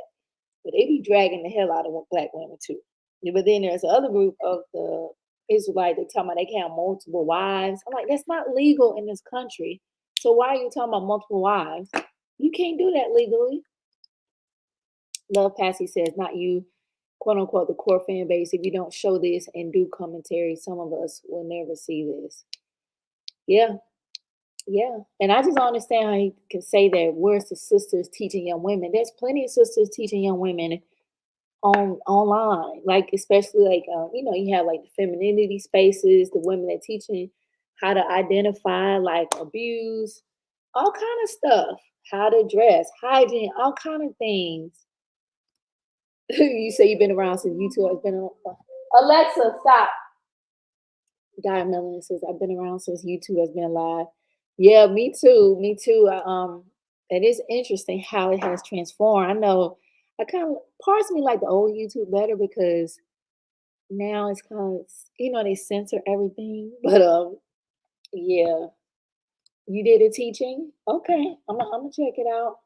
But they be dragging the hell out of Black women too. But then there's another group of the Israelites that talking about they can have multiple wives. I'm like, that's not legal in this country. So why are you talking about multiple wives? You can't do that legally. Love Passy says, not you, quote unquote, the core fan base. If you don't show this and do commentary, some of us will never see this. Yeah. And I just don't understand how he can say that. Where's the sisters teaching young women? There's plenty of sisters teaching young women online, like, especially like you have like the femininity spaces, the women that teaching how to identify like abuse. all kind of stuff. How to dress, hygiene, all kind of things. You say you've been around since YouTube has been around. Alexa, stop. Guy Mellon says I've been around since YouTube has been alive. Yeah, me too. Me too. It is interesting how it has transformed. I know I kind of parts of me like the old YouTube better because now it's kind of they censor everything. But yeah, you did a teaching. Okay, I'm gonna check it out.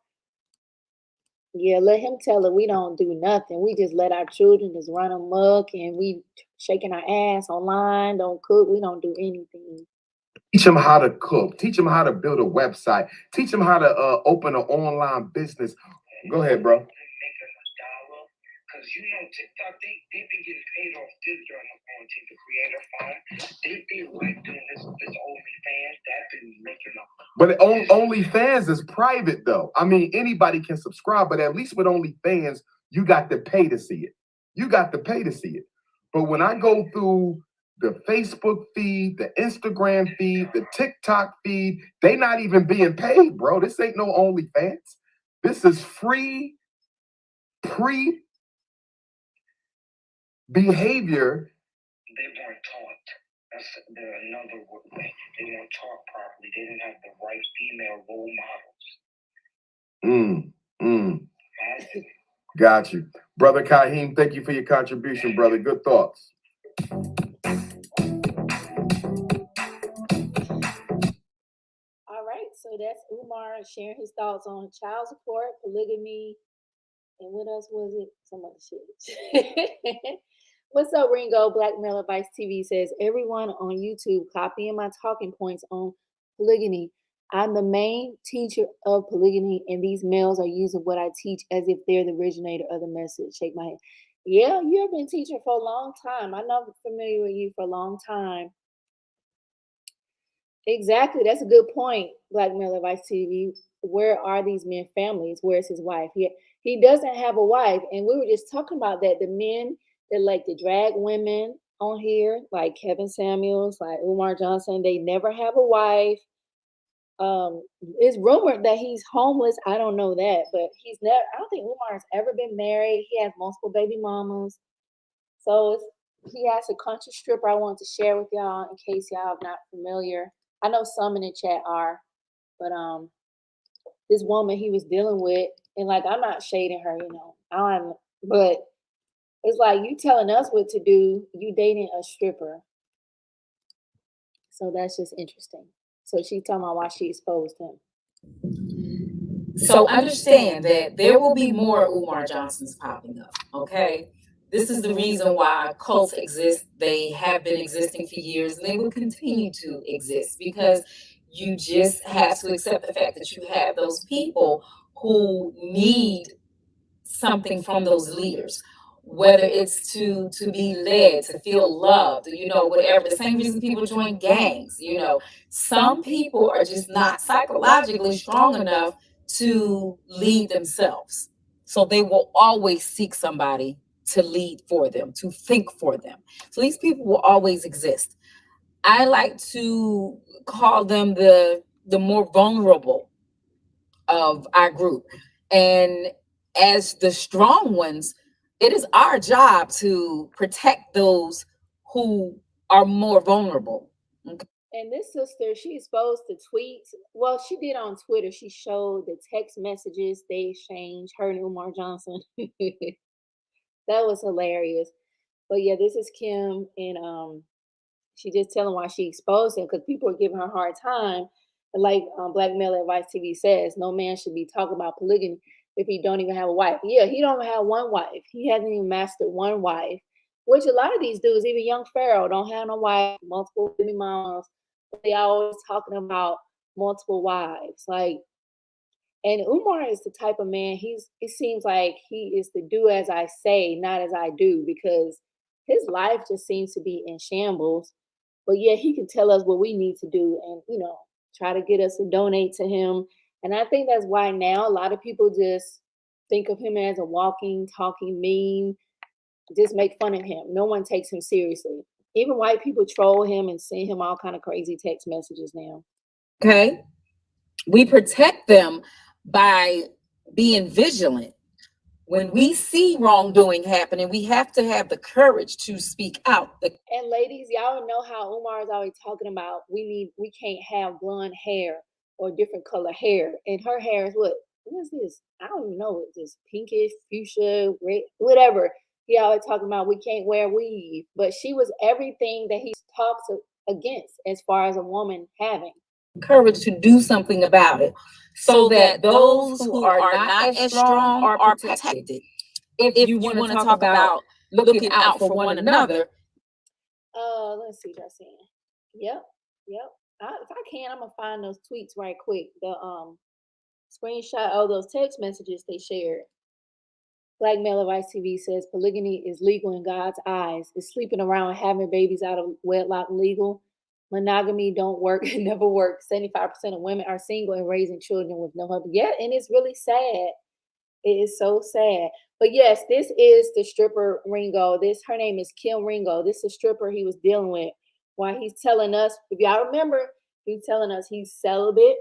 Yeah, let him tell her we don't do nothing. We just let our children just run amok and we shaking our ass online, don't cook, we don't do anything. Teach them how to cook. Teach them how to build a website. Teach them how to open an online business. Go ahead, bro. Because TikTok, they've been getting paid off this during the quarantine. The creator fund, they like doing this OnlyFans. That's been making up. But OnlyFans is private though. I mean, anybody can subscribe, but at least with OnlyFans, you got to pay to see it. You got to pay to see it. But when I go through the Facebook feed, the Instagram feed, the TikTok feed, they not even being paid, bro. This ain't no OnlyFans. This is free behavior. They weren't taught. That's another way. They weren't taught properly. They didn't have the right female role models. Got you. Brother Kaheem, thank you for your contribution, brother. Good thoughts. All right, so that's Umar sharing his thoughts on child support, polygamy, and what else was it? Some other shit. What's up, Ringo? Black Male Advice TV says, everyone on YouTube copying my talking points on polygamy. I'm the main teacher of polygamy, and these males are using what I teach as if they're the originator of the message. Shake my head. Yeah, you have been teaching for a long time. I know I'm familiar with you for a long time. Exactly. That's a good point, Black Male Advice TV. Where are these men families? Where's his wife? He doesn't have a wife. And we were just talking about that. The men that like to drag women on here, like Kevin Samuels, like Umar Johnson, they never have a wife. It's rumored that he's homeless. I don't know that, but I don't think Umar's ever been married. He has multiple baby mamas. So he has a country stripper I want to share with y'all in case y'all are not familiar. I know some in the chat are, but this woman he was dealing with, and like I'm not shading her, but it's like you telling us what to do, you dating a stripper. So that's just interesting. So she's talking about why she exposed him. So understand that there will be more Umar Johnsons popping up, okay? This is the reason why cults exist. They have been existing for years, and they will continue to exist because you just have to accept the fact that you have those people who need something from those leaders, whether it's to be led, to feel loved, whatever. The same reason people join gangs. Some people are just not psychologically strong enough to lead themselves, so they will always seek somebody to lead for them, to think for them. So these people will always exist. I like to call them the more vulnerable of our group. And as the strong ones, it is our job to protect those who are more vulnerable. Okay. And this sister, she exposed the tweets. Well, she did on Twitter. She showed the text messages they exchanged, her and Umar Johnson. That was hilarious. But yeah, this is Kim, and she just telling why she exposed him because people are giving her a hard time. Like Black Male Advice TV says, no man should be talking about polygamy if he don't even have a wife. Yeah, he don't have one wife. He hasn't even mastered one wife, which a lot of these dudes, even young Pharaoh, don't have no wife, multiple baby moms. They always talking about multiple wives. And Umar is the type of man, it seems like he is to do as I say, not as I do, because his life just seems to be in shambles. But yeah, he can tell us what we need to do and, try to get us to donate to him. And I think that's why now a lot of people just think of him as a walking, talking meme, just make fun of him. No one takes him seriously. Even white people troll him and send him all kind of crazy text messages now. Okay. We protect them by being vigilant. When we see wrongdoing happening, we have to have the courage to speak out. And ladies, y'all know how Umar is always talking about we can't have blonde hair or different color hair. And her hair is what is this? I don't even know. It's this pinkish, fuchsia, red, whatever. He always talking about we can't wear weave. But she was everything that he talks against as far as a woman having courage to do something about it, so that those who are not as strong are protected. If you want to talk about looking out for one another. Let's see what I'm saying. Yep. If I can, I'm gonna find those tweets right quick. The screenshot of those text messages they shared. Black Male Advice TV says polygamy is legal in God's eyes. Is sleeping around having babies out of wedlock legal? Monogamy don't work. It never works. 75% of women are single and raising children with no husband. Yeah, and it's really sad. It is so sad. But yes, this is the stripper Ringo. Her name is Kim Ringo. This is a stripper he was dealing with. Why he's telling us, if y'all remember, he's telling us he's celibate,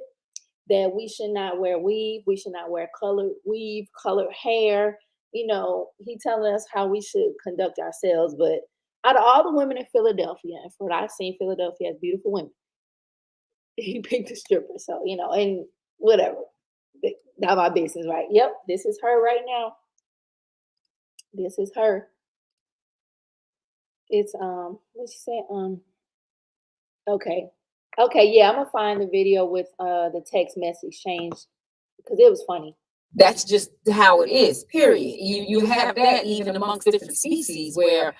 that we should not wear weave, we should not wear colored weave, colored hair. You know, he's telling us how we should conduct ourselves. But out of all the women in Philadelphia, and from what I've seen, Philadelphia has beautiful women. He picked a stripper, so you know, and whatever. Not my business, right? Yep, this is her right now. This is her. It's what she said? Okay, yeah, I'm gonna find the video with the text message change because it was funny. That's just how it is. Period. You have that even amongst different species where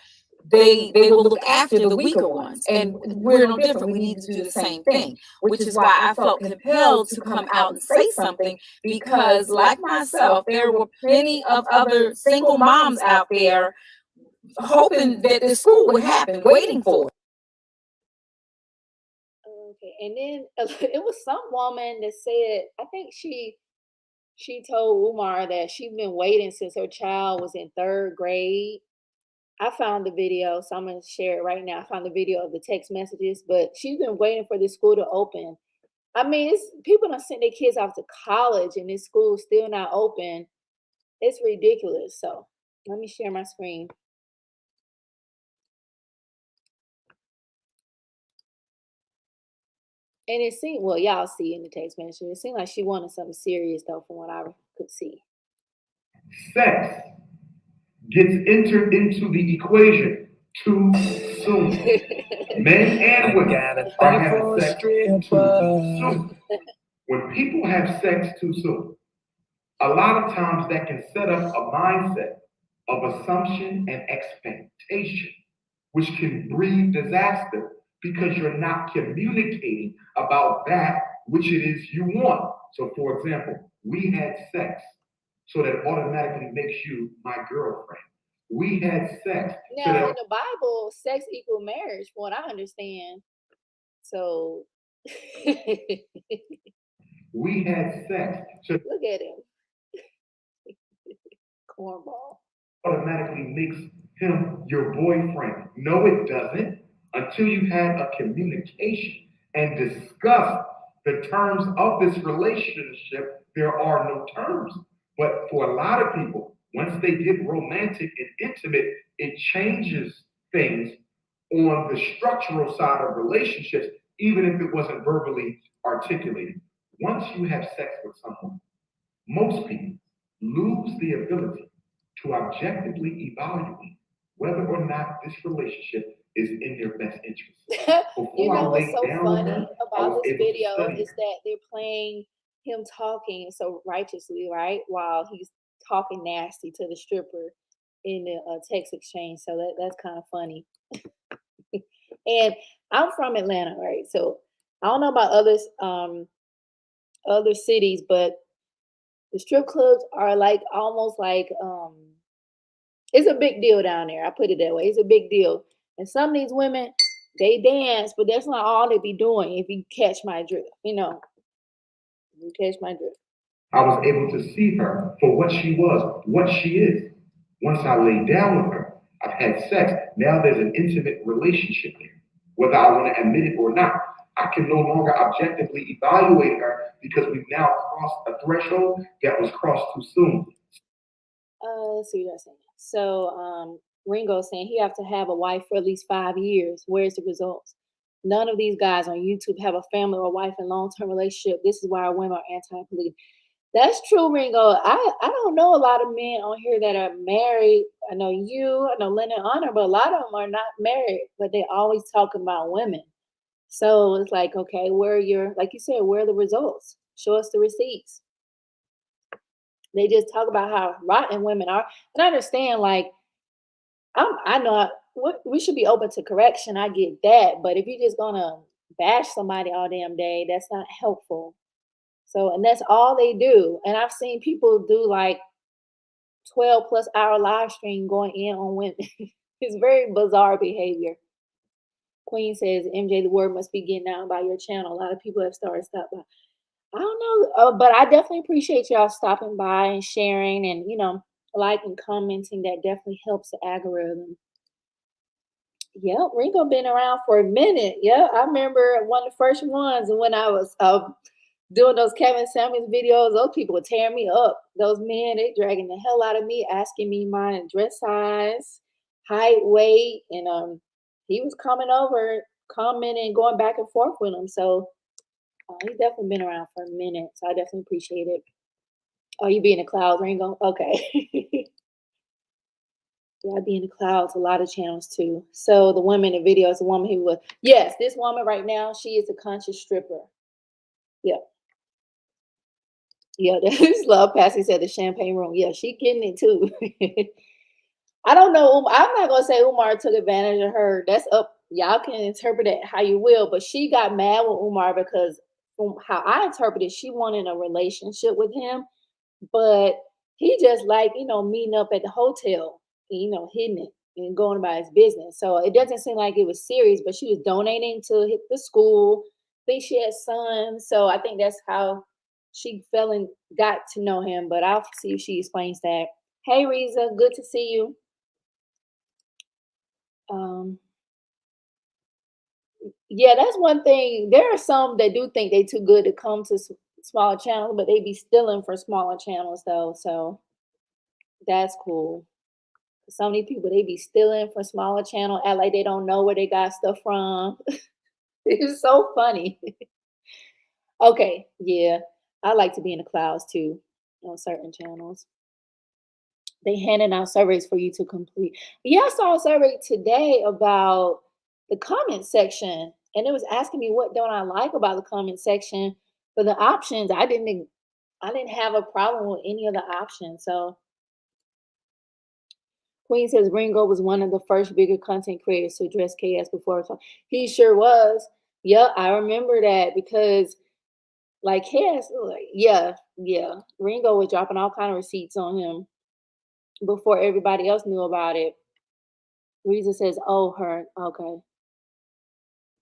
they will look after the weaker ones, and we're no different. We need to do the same thing, which is why I felt compelled to come out and say something, because like myself, there were plenty of other single moms out there hoping that the school would happen, waiting for it. Okay, and then it was some woman that said, I think she told Umar that she's been waiting since her child was in 3rd grade. I found the video, so I'm going to share it right now. I found the video of the text messages, but she's been waiting for this school to open. I mean, people don't send their kids off to college and this school's still not open. It's ridiculous. So let me share my screen. And it seemed, well, y'all see in the text message, it seemed like she wanted something serious, though, from what I could see. Sex gets entered into the equation too soon. Men and women are having sex too soon. When people have sex too soon, a lot of times that can set up a mindset of assumption and expectation, which can breed disaster because you're not communicating about that which it is you want. So, for example, we had sex, so that automatically makes you my girlfriend. We had sex. Now, in the Bible, sex equals marriage, from what I understand. So, we had sex. So look at him. Cornball. Automatically makes him your boyfriend. No, it doesn't. Until you've had a communication and discussed the terms of this relationship, there are no terms. But for a lot of people, once they get romantic and intimate, it changes things on the structural side of relationships, even if it wasn't verbally articulated. Once you have sex with someone, most people lose the ability to objectively evaluate whether or not this relationship is in their best interest. You know what's so funny about this video is that they're playing him talking so righteously, right? While he's talking nasty to the stripper in the text exchange. So that's kind of funny. And I'm from Atlanta, right? So I don't know about others, other cities, but the strip clubs are like almost like it's a big deal down there. I put it that way. It's a big deal. And some of these women, they dance, but that's not all they be doing. If you catch my drift, you know, you catch my drift. I was able to see her for what she was, what she is. Once I laid down with her, I've had sex. Now there's an intimate relationship there. Whether I want to admit it or not, I can no longer objectively evaluate her because we've now crossed a threshold that was crossed too soon. Let's see what you're saying. So, Ringo saying he have to have a wife for at least 5 years. Where's the results? None of these guys on YouTube have a family or wife in long-term relationship. This is why our women are anti-polygamy. That's true, Ringo. I don't know a lot of men on here that are married. I know you, I know Lynn and Honor, but a lot of them are not married, but they always talking about women. So it's like, okay, where are your, like you said, where are the results? Show us the receipts. They just talk about how rotten women are. And I understand, like, I know we should be open to correction. I get that. But if you're just going to bash somebody all damn day, that's not helpful. So, and that's all they do. And I've seen people do like 12+ hour live stream going in on women. It's very bizarre behavior. Queen says, MJ, the word must be getting out by your channel. A lot of people have started stopping by. I don't know, but I definitely appreciate y'all stopping by and sharing and, like and commenting. That definitely helps the algorithm. Yep, Ringo been around for a minute. Yeah, I remember one of the first ones when I was doing those Kevin Samuels videos. Those people were tearing me up. Those men, they dragging the hell out of me, asking me my dress size, height, weight, and he was coming over, commenting, going back and forth with them. So he's definitely been around for a minute. So I definitely appreciate it. Oh, you be in the clouds, Ringo? Okay. Yeah, I be in the clouds, a lot of channels too. So the woman in the video is a woman who was, yes, this woman right now, she is a conscious stripper. Yeah. Yeah, that's love. Passy said the champagne room. Yeah, she getting it too. I don't know. I'm not gonna say Umar took advantage of her. That's up. Y'all can interpret it how you will. But she got mad with Umar because from how I interpreted, she wanted a relationship with him, but he just like meeting up at the hotel, hitting it and going about his business. So it doesn't seem like it was serious. But she was donating to the school. I think she had sons, so I think that's how she fell and got to know him. But I'll see if she explains that. Hey, Riza, good to see you. Yeah, that's one thing. There are some that do think they too good to come to smaller channels, but they be stealing for smaller channels though. So that's cool. Some of these people, they be stealing for smaller channel, act like they don't know where they got stuff from. It's so funny. Okay, yeah. I like to be in the clouds too on certain channels. They handing out surveys for you to complete. Yeah, I saw a survey today about the comment section, and it was asking me what don't I like about the comment section. For the options, I didn't have a problem with any of the options. So Queen says Ringo was one of the first bigger content creators to address KS before. He sure was. Yeah, I remember that because like KS, yeah. Ringo was dropping all kind of receipts on him before everybody else knew about it. Reason says, oh, her. Okay.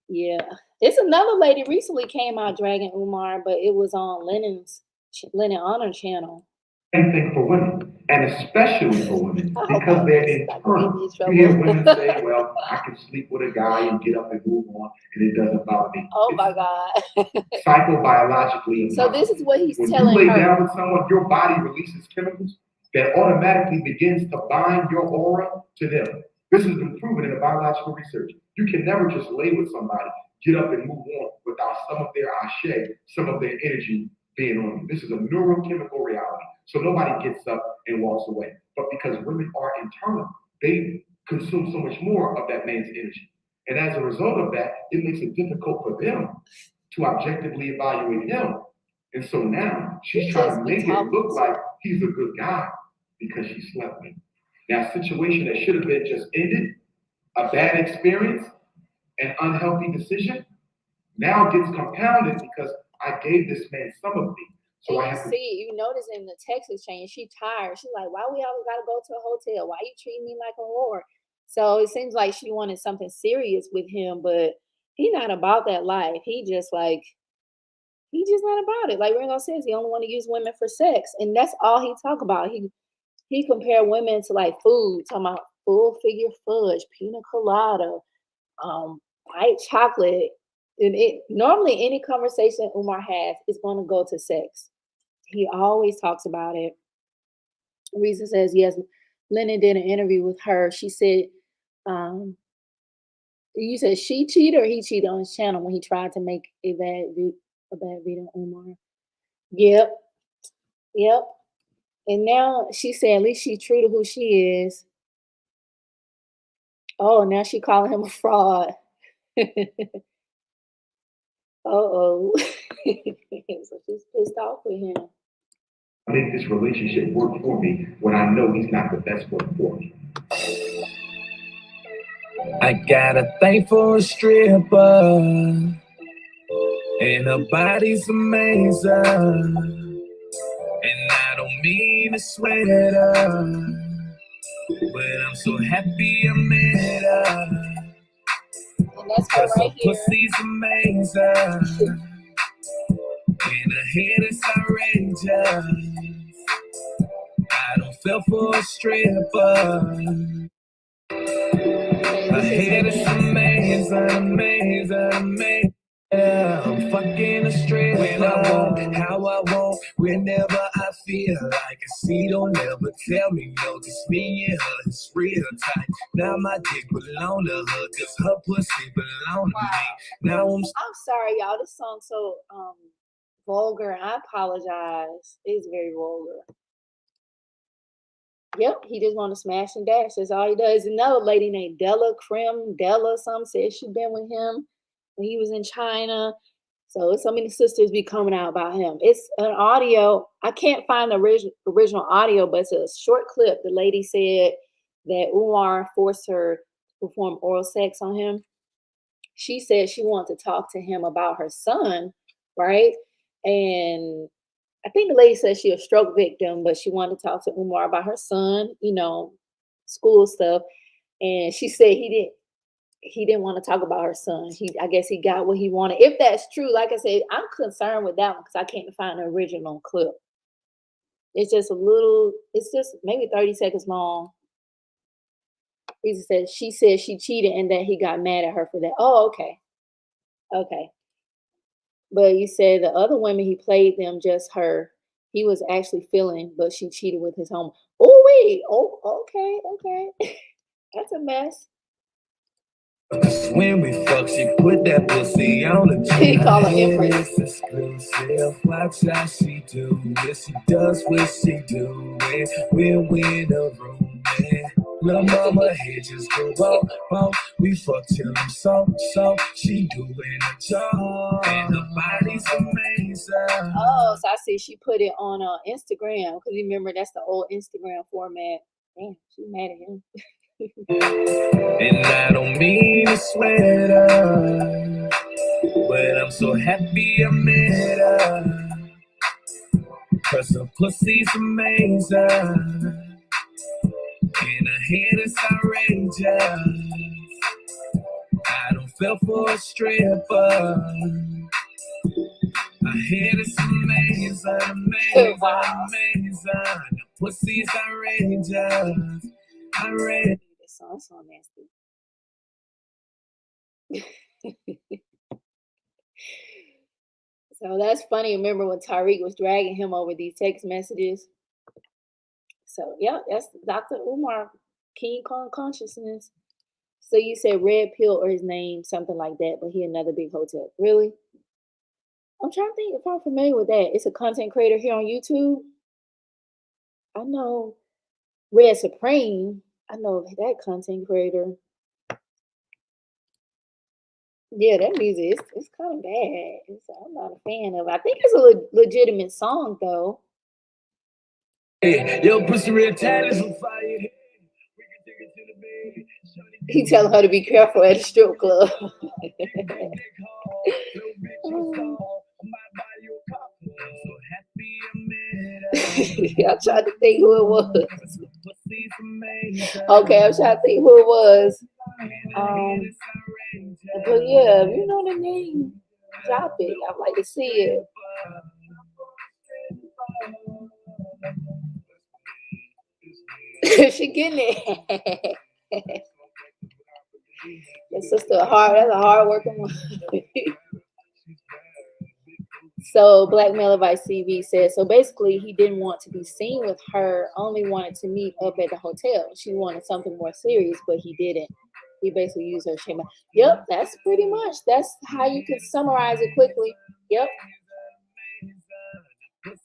Yeah. It's another lady recently came out dragging Umar, but it was on Lennon Honor channel. Same thing for women, and especially for women, I hope because they're it's not gonna get me in internal. You trouble. hear women say, well, I can sleep with a guy and get up and move on, and it doesn't bother me. Oh It's my God. psychobiologically So this is what he's when telling you lay her. down with someone, your body releases chemicals that automatically begins to bind your aura to them. This has been proven in the biological research. You can never just lay with somebody, get up and move on without some of their ashe, some of their energy being on you. This is a neurochemical reality. So nobody gets up and walks away. But because women are internal, they consume so much more of that man's energy. And as a result of that, it makes it difficult for them to objectively evaluate him. And so now she's trying to make it look like he's a good guy because she slept with him. Now, a situation that should have been just ended, a bad experience, an unhealthy decision, now gets compounded because I gave this man some of me. So and you notice in the text exchange, she tired. She's like, why we always gotta go to a hotel? Why you treating me like a whore? So it seems like she wanted something serious with him, but he's not about that life. He's just not about it. Like Ringo says, he only want to use women for sex. And that's all he talk about. He compared women to like food, talking about full figure fudge, pina colada, white chocolate, And it normally any conversation Umar has is going to go to sex. He always talks about it. Reason says yes. Lennon did an interview with her. She said, um, "You said she cheated or he cheated on his channel when he tried to make a bad video on Umar." Yep, yep. And now she said at least she true to who she is. Oh, now she calling him a fraud. Uh-oh. So she's pissed off with him. Make this relationship work for me when I know he's not the best one for me. I got a thing for a stripper, and her body's amazing. And I don't mean to sweat her, but I'm so happy I met her. And that's her 'Cause her right here. pussy's amazing, and her head is outrageous. I don't feel for a stripper. Her head is amazing, amazing, amazing. Yeah, I'm fucking a stripper when I want, how I want, whenever I feel like it. She don't ever tell me no, just me and her, it's real tight. Now my dick belong to her, cause her pussy belong to me. Now I'm sorry, y'all. This song's so vulgar. I apologize. It's very vulgar. Yep, he just want to smash and dash. That's all he does. Another lady named Della Krim, Della, some said she been with him when he was in China. So so many sisters be coming out about him. It's an audio. I can't find the original audio, but it's a short clip. The lady said that Umar forced her to perform oral sex on him. She said she wanted to talk to him about her son, right? And I think the lady said she a stroke victim, but she wanted to talk to Umar about her son, school stuff. And she said he didn't want to talk about her son. I guess he got what he wanted. If that's true, like I said, I'm concerned with that one because I can't find the original clip. It's just maybe 30 seconds long. She said she cheated and that he got mad at her for that. Oh, okay. Okay. But you said the other women he played them just her. He was actually feeling, but she cheated with his home. Oh wait. Oh, okay. That's a mess. when we fuck, she put that pussy on the He call her head Empress. is exclusive. Watch how she do it. She does what she do it. When we in the room, man. Lil' mama head just go bump. We fuck till I'm so. She doing a job, and her body's amazing. Oh, so I see she put it on Instagram because remember that's the old Instagram format. Damn, she mad at him. And I don't mean to sweat her, but I'm so happy I met her. 'Cause her pussy's amazing, and her head is outrageous. I don't feel for a stripper. Her head is amazing, Wow. amazing. Her pussy's outrageous. This song's so nasty. So that's funny. Remember when Tariq was dragging him over these text messages? So yeah, that's Dr. Umar, King Kong consciousness. So you said Red Pill or his name, something like that, but he another big hotel. Really? I'm trying to think if I'm familiar with that. It's a content creator here on YouTube. I know Red Supreme. I know that content creator. Yeah, that music it's kind of bad. I'm not a fan of it. I think it's a legitimate song though. Hey, yo, pussy real tight is on fire. He telling her to be careful at the strip club. I'm trying to think who it was. Okay, I'm trying to think who it was. But yeah, if you know the name, drop it. I'd like to see it. She getting it. That's a hard working one. So Black Male Advice TV says, so basically he didn't want to be seen with her, only wanted to meet up at the hotel. She wanted something more serious, but he didn't. He basically used her shame. Yep, that's that's how you can summarize it quickly. Yep.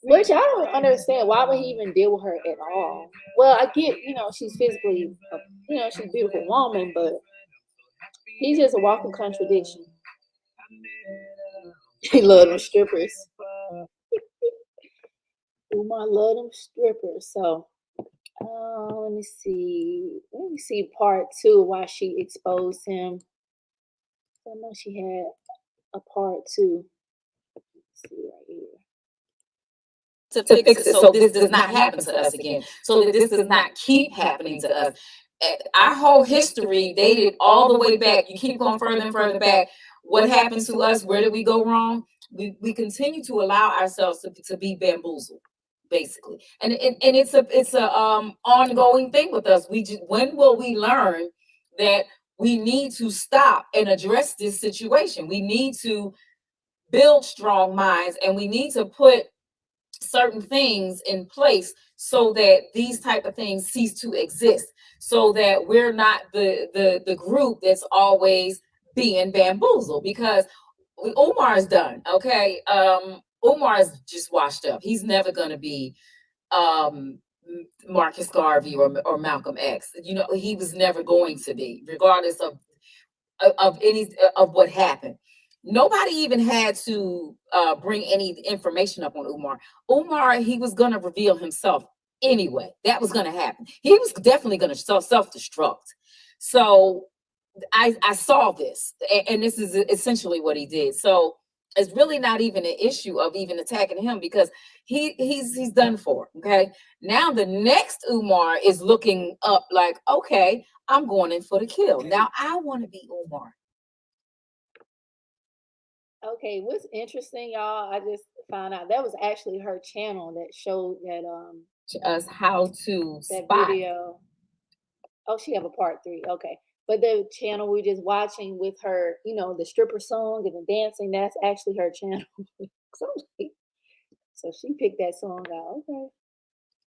Which I don't understand. Why would he even deal with her at all? Well, I get, she's physically, she's a beautiful woman, but he's just a walking contradiction. He loved them strippers. Umar loved them strippers. So, let me see. Let me see part 2, why she exposed him. I know she had a part 2. Let's see right here. To fix it so this does not happen to us again, so that this does not keep happening to us. Our whole history dated all the way back. You keep going further and further back. What happened to us? Where did we go wrong? We continue to allow ourselves to be bamboozled, basically, and it's a ongoing thing with us. When will we learn that we need to stop and address this situation? We need to build strong minds, and we need to put certain things in place so that these type of things cease to exist, so that we're not the group that's always being bamboozled. Because Umar's done, okay. Umar's just washed up. He's never going to be Marcus Garvey or Malcolm X. He was never going to be, regardless of any of what happened. Nobody even had to bring any information up on Umar. Umar, he was going to reveal himself anyway. That was going to happen. He was definitely going to self-destruct. So I saw this, and this is essentially what he did. So it's really not even an issue of even attacking him, because he's done for. Okay, now the next Umar is looking up like, okay, I'm going in for the kill. Now I want to be Umar. Okay, what's interesting, y'all, I just found out that was actually her channel that showed that us how to that spot. video. Oh, she have a part 3. Okay. But the channel we're just watching with her, the stripper song and the dancing, that's actually her channel. So she picked that song out. Okay.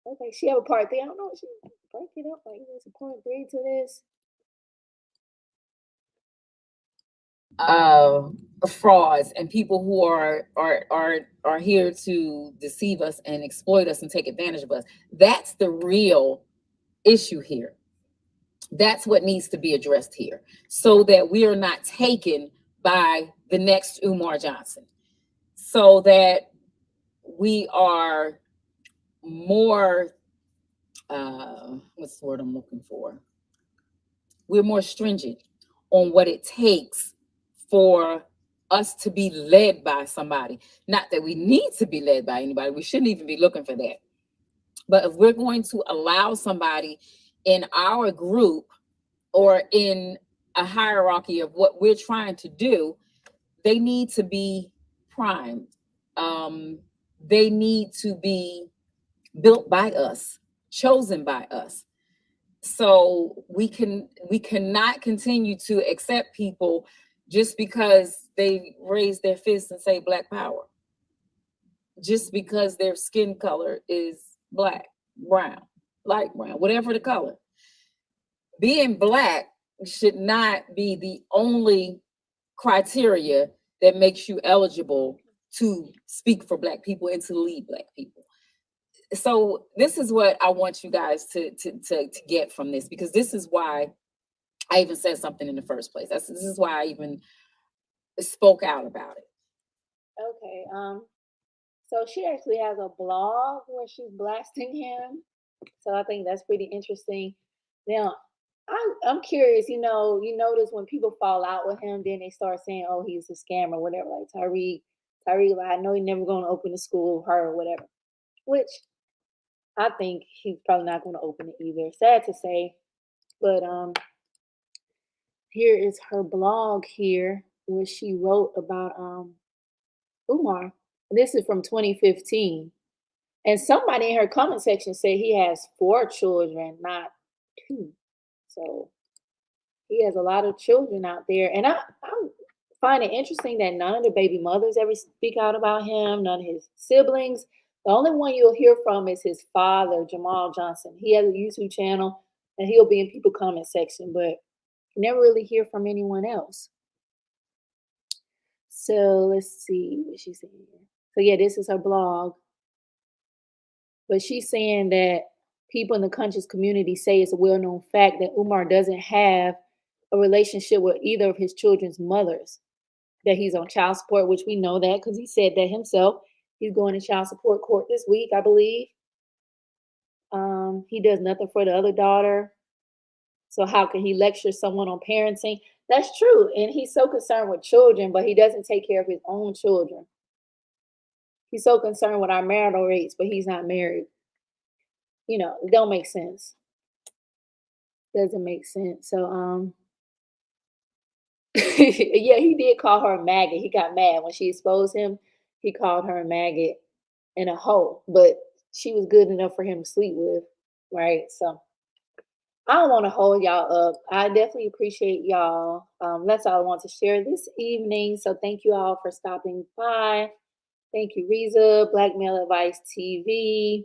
Okay. She have a part 3. I don't know if she break it up like there's a part 3 to this. Frauds and people who are here to deceive us and exploit us and take advantage of us. That's the real issue here. That's what needs to be addressed here, so that we are not taken by the next Umar Johnson, so that we are more what's the word I'm looking for? We're more stringent on what it takes for us to be led by somebody. Not that we need to be led by anybody. We shouldn't even be looking for that. But if we're going to allow somebody in our group or in a hierarchy of what we're trying to do, they need to be primed. They need to be built by us, chosen by us. So we cannot continue to accept people just because they raise their fists and say Black power, just because their skin color is Black, brown, light brown, whatever the color. Being Black should not be the only criteria that makes you eligible to speak for Black people and to lead Black people. So this is what I want you guys to get from this, because this is why I even said something in the first place. This is why I even spoke out about it. Okay. So she actually has a blog where she's blasting him. So I think that's pretty interesting. Now, I'm curious, you notice when people fall out with him, then they start saying, oh, he's a scammer or whatever. Like Tyreek, like, I know he's never going to open a school, her or whatever. Which I think he's probably not going to open it either. Sad to say. But here is her blog here where she wrote about Umar. And this is from 2015. And somebody in her comment section said he has 4 children, not 2. So he has a lot of children out there. And I'm find it interesting that none of the baby mothers ever speak out about him, none of his siblings. The only one you'll hear from is his father, Jamal Johnson. He has a YouTube channel and he'll be in people comment section, but you never really hear from anyone else. So let's see what she's saying here. So yeah, this is her blog. But she's saying that people in the conscious community say it's a well-known fact that Umar doesn't have a relationship with either of his children's mothers, that he's on child support, which we know that because he said that himself. He's going to child support court this week, I believe. He does nothing for the other daughter. So how can he lecture someone on parenting? That's true. And he's so concerned with children, but he doesn't take care of his own children. He's so concerned with our marital rates, but he's not married. You know, it don't make sense. Doesn't make sense. So yeah, he did call her a maggot. He got mad when she exposed him. He called her a maggot and a hoe, but she was good enough for him to sleep with, right? So I don't want to hold y'all up. I definitely appreciate y'all. That's all I want to share this evening. So thank you all for stopping by. Thank you, Riza, Black Male Advice TV,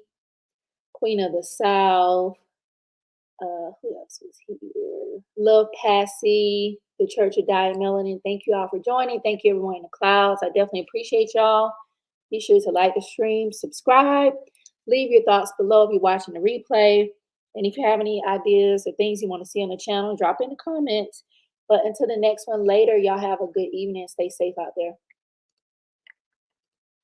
Queen of the South. Who else was here? Love Passy, the Church of Diet Melanin. Thank you all for joining. Thank you, everyone in the clouds. I definitely appreciate y'all. Be sure to like the stream, subscribe, leave your thoughts below if you're watching the replay. And if you have any ideas or things you want to see on the channel, drop in the comments. But until the next one later, y'all have a good evening. Stay safe out there.